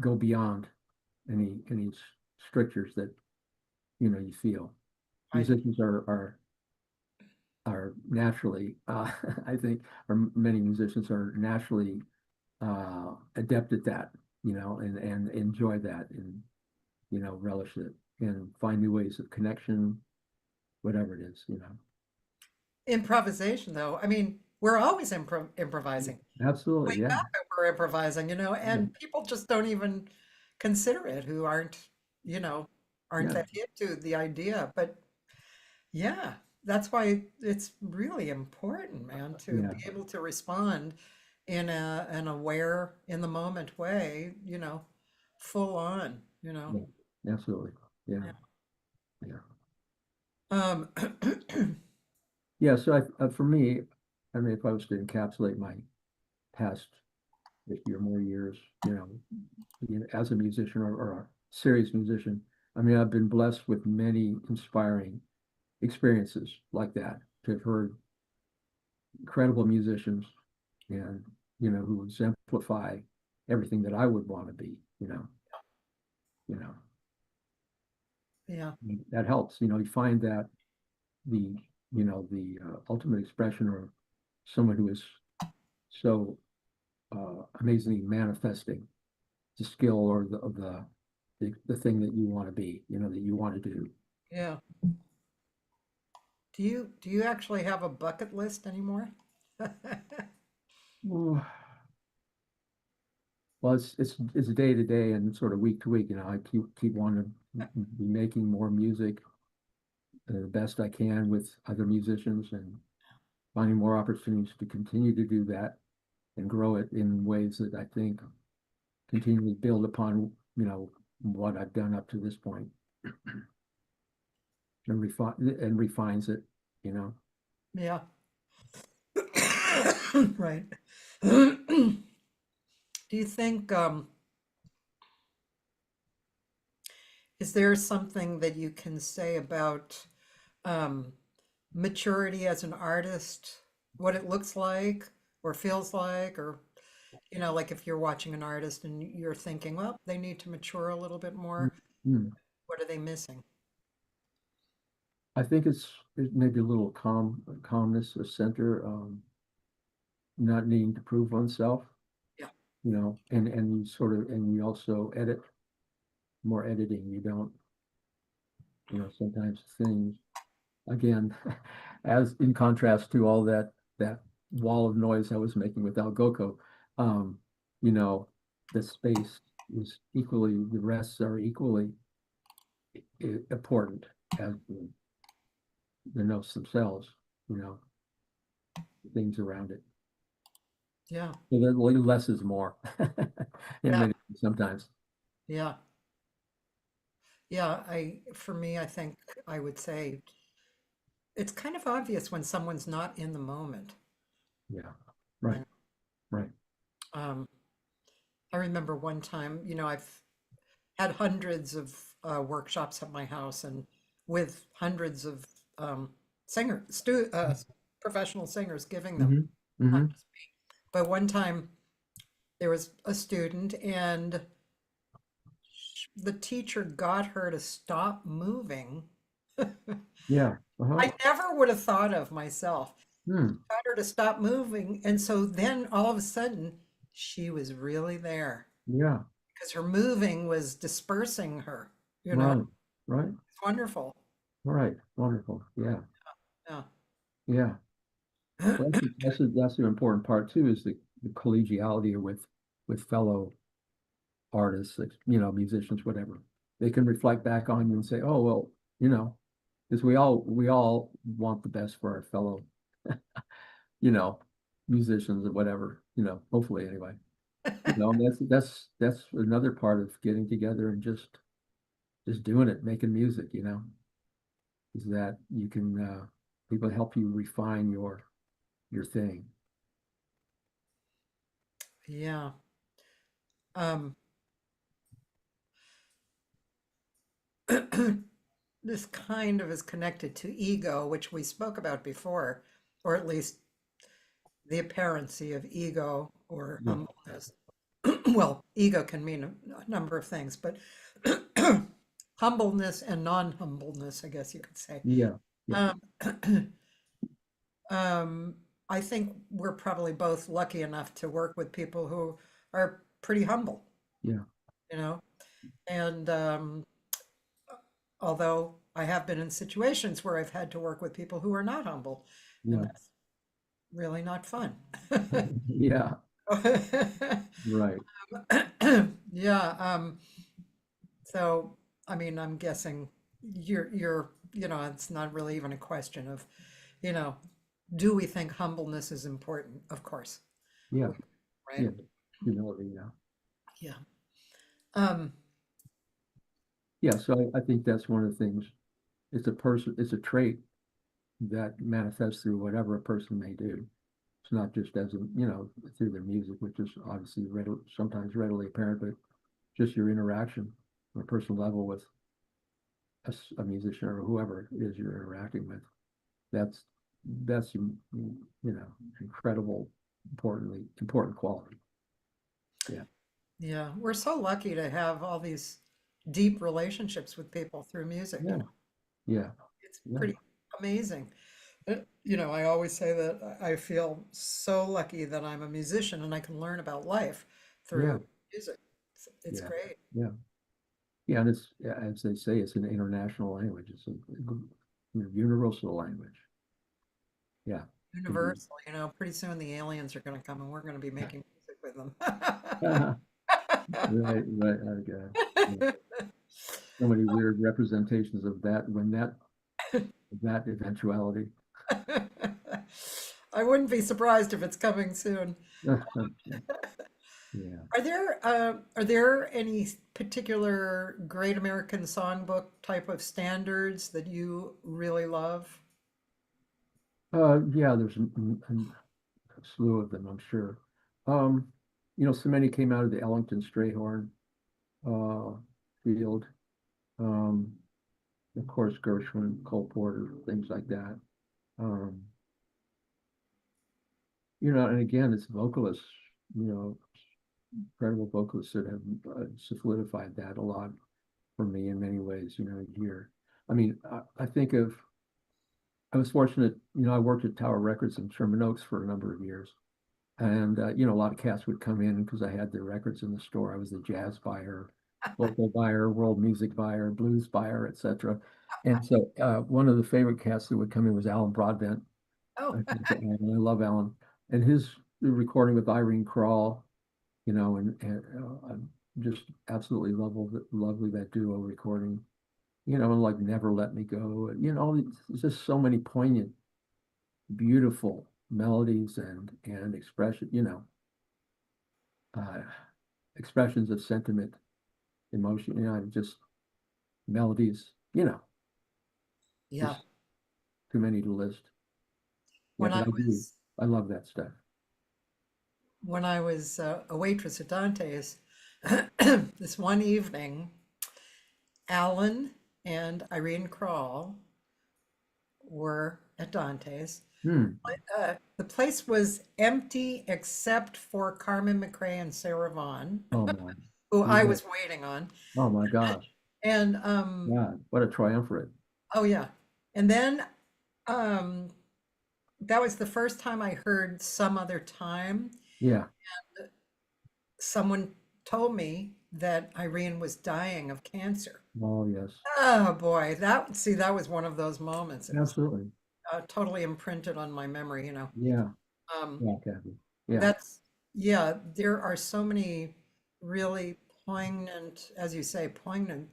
go beyond any strictures that, you feel. I Musicians are naturally, I think, or many musicians are naturally adept at that, and enjoy that and, relish it and find new ways of connection, whatever it is. Improvisation, though. We're always improvising. Absolutely. Wake Yeah. up and we're improvising, Yeah. and people just don't even consider it, who you know, aren't Yeah. that hip to the idea. But yeah. that's why it's really important, man, to Yeah, be able to respond in an aware, in the moment way, full on, yeah, absolutely. Yeah, Yeah. yeah. Um, Yeah, so for me, I mean, if I was to encapsulate my past 50 or more years, as a musician or a serious musician, I mean, I've been blessed with many inspiring experiences like that, to have heard incredible musicians and, who exemplify everything that I would want to be, you know, yeah, that helps, you find that the, the ultimate expression of someone who is so amazingly manifesting the skill or the thing that you want to be, that you want to do. yeah. Do you actually have a bucket list anymore? Well, it's day to day and sort of week to week. I keep wanting to be making more music, the best I can with other musicians, and finding more opportunities to continue to do that and grow it in ways that I think continually build upon, what I've done up to this point, and refines it, you know. Yeah. Right. Do you think is there something that you can say about um, maturity as an artist, what it looks like or feels like, or like if you're watching an artist and you're thinking, well, they need to mature a little bit more. Mm. What are they missing? I think it's maybe a little calmness or center, not needing to prove oneself, Yeah. and you sort of, and you also edit more editing. You don't, sometimes things, again, as in contrast to all that wall of noise I was making with Algoco, um, you know, the space is equally, the rests are equally important as the notes themselves, you know, things around it. Yeah. So that less is more in Yeah. many sometimes. Yeah. Yeah. For me, I think I would say it's kind of obvious when someone's not in the moment. Yeah. Right. And Right. um, I remember one time, I've had hundreds of workshops at my house and with hundreds of um, singer, professional singers giving them, Hmm. not Hmm. just me. But one time there was a student and the teacher got her to stop moving. Yeah. Uh-huh. I never would have thought of myself. Hmm. Got her to stop moving. And so then all of a sudden she was really there Yeah. because her moving was dispersing her, you know. Right. Right. It's wonderful. Right. Wonderful. Yeah. Yeah. Yeah. Well, that's an important part too, is the collegiality with fellow artists, like, musicians, whatever. They can reflect back on you and say, "Oh, well, because we all want the best for our fellow, you know, musicians or whatever, hopefully anyway." And that's another part of getting together and just doing it, making music, is that you can people help you refine your thing. Yeah. Um, this kind of is connected to ego, which we spoke about before, or at least the apparency of ego or Yeah. humbleness. Well, ego can mean a number of things, but humbleness and non-humbleness, I guess you could say. Yeah. Yeah. Um, um, I think we're probably both lucky enough to work with people who are pretty humble, Yeah. you know, and although I have been in situations where I've had to work with people who are not humble, and Yeah. that's really not fun. Yeah. Right. Yeah, so I mean, I'm guessing you're it's not really even a question of, you know, do we think humbleness is important? Of course, Yeah, right? yeah, humility, yeah. Yeah. Um, Yeah, so I think that's one of the things. It's a trait that manifests through whatever a person may do. It's not just as a, through their music, which is obviously sometimes readily apparent, but just your interaction on a personal level with a musician or whoever it is you're interacting with. That's that's incredible, important quality. Yeah, yeah, we're so lucky to have all these deep relationships with people through music, yeah, yeah, It's yeah, pretty amazing. I always say that I feel so lucky that I'm a musician and I can learn about life yeah, through music. It's yeah, great. yeah, yeah. And it's, yeah, as they say, it's an international language. It's a universal language. Yeah, can be. Universal, pretty soon the aliens are going to come and we're going to be making music with them. Right, right. Okay. Yeah. So many weird representations of that eventuality. I wouldn't be surprised if it's coming soon. Yeah. Are there any particular Great American Songbook type of standards that you really love? Yeah, there's a slew of them, I'm sure. Um, so many came out of the Ellington Strayhorn uh, field. Um, of course, Gershwin, Cole Porter, things like that. Um, and again, it's vocalists, you know, incredible vocalists that have solidified that a lot for me in many ways, here. I mean, I think I was fortunate, I worked at Tower Records in Sherman Oaks for a number of years. And, a lot of cats would come in because I had their records in the store. I was the jazz buyer, local buyer, world music buyer, blues buyer, etc. And so one of the favorite cats that would come in was Alan Broadbent. Oh, And I love Alan. And his recording with Irene Krall, and just absolutely lovely that duo recording, and like Never Let Me Go. There's just so many poignant, beautiful melodies and expression, uh, expressions of sentiment, emotion, just melodies, yeah. just too many to list. Yeah, When but I I do. was I love that stuff. when I was a waitress at Dante's, this one evening, Alan and Irene Krall were at Dante's. Hmm. The place was empty except for Carmen McRae and Sarah Vaughan, Oh my. who I Yeah. was waiting on. Oh my gosh. And God, what a triumvirate. oh yeah. And then um that was the first time I heard Some Other Time. Yeah. Someone told me that Irene was dying of cancer. Oh yes. Oh boy, that was one of those moments. It was Absolutely. totally imprinted on my memory. Yeah. Um, Yeah, Kathy. Yeah. that's yeah, there are so many really poignant, as you say, poignant.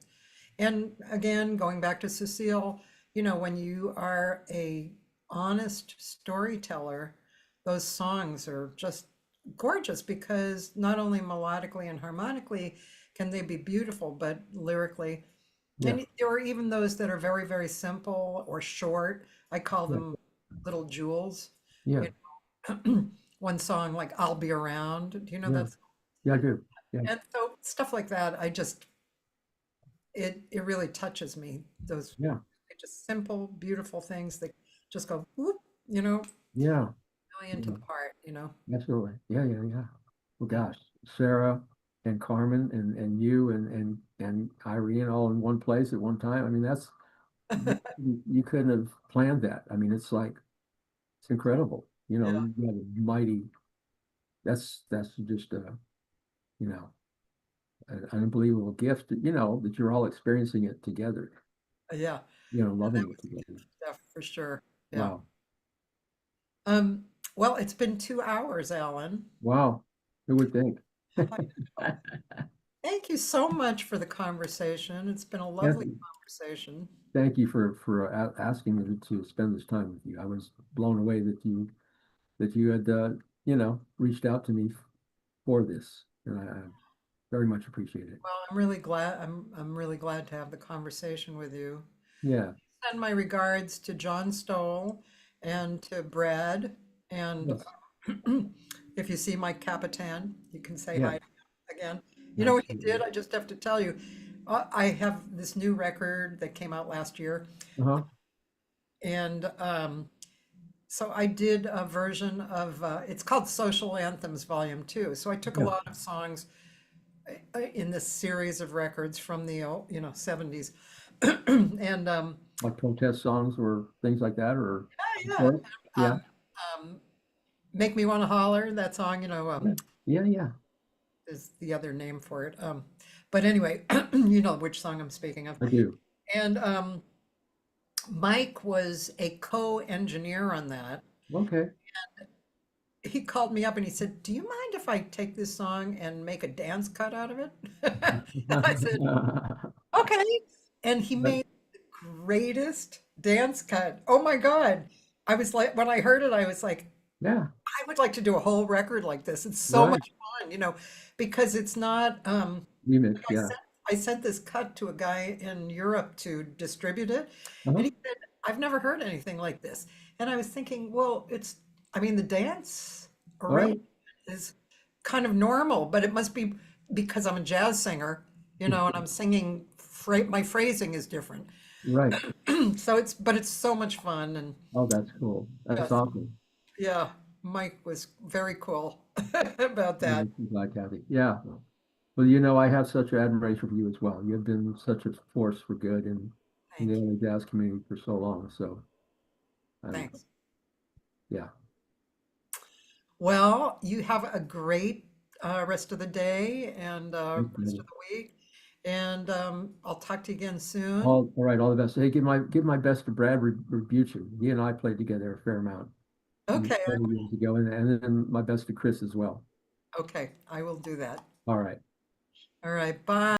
And again, going back to Cecile, when you are a honest storyteller, those songs are just gorgeous because not only melodically and harmonically can they be beautiful, but lyrically. Yeah. And there are even those that are very, very simple or short. I call Yeah. them little jewels. Yeah. You know, one song like "I'll Be Around." Do you know Yeah. that? Yeah, I do. Yeah. And so stuff like that, it really touches me. Those Yeah. just simple, beautiful things that just go whoop, you know, Yeah. really into Yeah. the heart. Absolutely. Yeah, yeah, yeah. Well, gosh, Sarah and Carmen and you and Irene all in one place at one time. I mean, you couldn't have planned that. I mean, it's incredible. Yeah, You have a mighty. That's just you know, an unbelievable gift. That you're all experiencing it together. yeah, that Loving it was together. stuff for sure. Yeah. Wow, Um, well, it's been 2 hours, Alan. wow. Who would think? Thank you so much for the conversation. It's been a lovely Kathy, conversation. thank you for asking me to spend this time with you. I was blown away that you had reached out to me for this, and I very much appreciate it. Well, I'm really glad. I'm really glad to have the conversation with you. Yeah. Send my regards to John Stoll and to Brad. And Yes. if you see Mike Capitan, you can say Yeah. hi to him again. You know what he did? Absolutely. I just have to tell you. I have this new record that came out last year, Uh-huh. and so I did a version of it's called Social Anthems Volume 2. So I took a Yeah. lot of songs in this series of records from the 70s, and Like protest songs or things like that, or yeah, support. um, Yeah. um, Make Me Wanna Holler, that song, Yeah. Yeah. Yeah. is the other name for it. But anyway, you know which song I'm speaking of. I do. And Mike was a co-engineer on that. Okay. He called me up and he said, "Do you mind if I take this song and make a dance cut out of it?" And I said, "Okay." And he But made the greatest dance cut. Oh my God. I was like, when I heard it, I was like, yeah. I would like to do a whole record like this. It's so Right. much fun, because it's not Remix. like Yeah. I sent this cut to a guy in Europe to distribute it, Uh-huh. and he said, "I've never heard anything like this." And I was thinking, well, I mean, the dance All right. arrangement is kind of normal, but it must be because I'm a jazz singer, and I'm singing, my phrasing is different. Right. So but it's so much fun, and Oh, that's cool. That's yes, awesome. yeah, Mike was very cool about That that. makes me glad, Kathy. Yeah. Well, I have such admiration for you as well. You've been such a force for good in the Thank you. LA jazz community for so long. So, um, Thanks. yeah. Well, you have a great rest of the day and Thank rest of you. the week. And I'll talk to you again soon. All right. All the best. Hey, give my best to Brad Rebuchin. He and I played together a fair amount Okay, several years ago, and then my best to Chris as well. okay, I will do that. All right. All right, bye.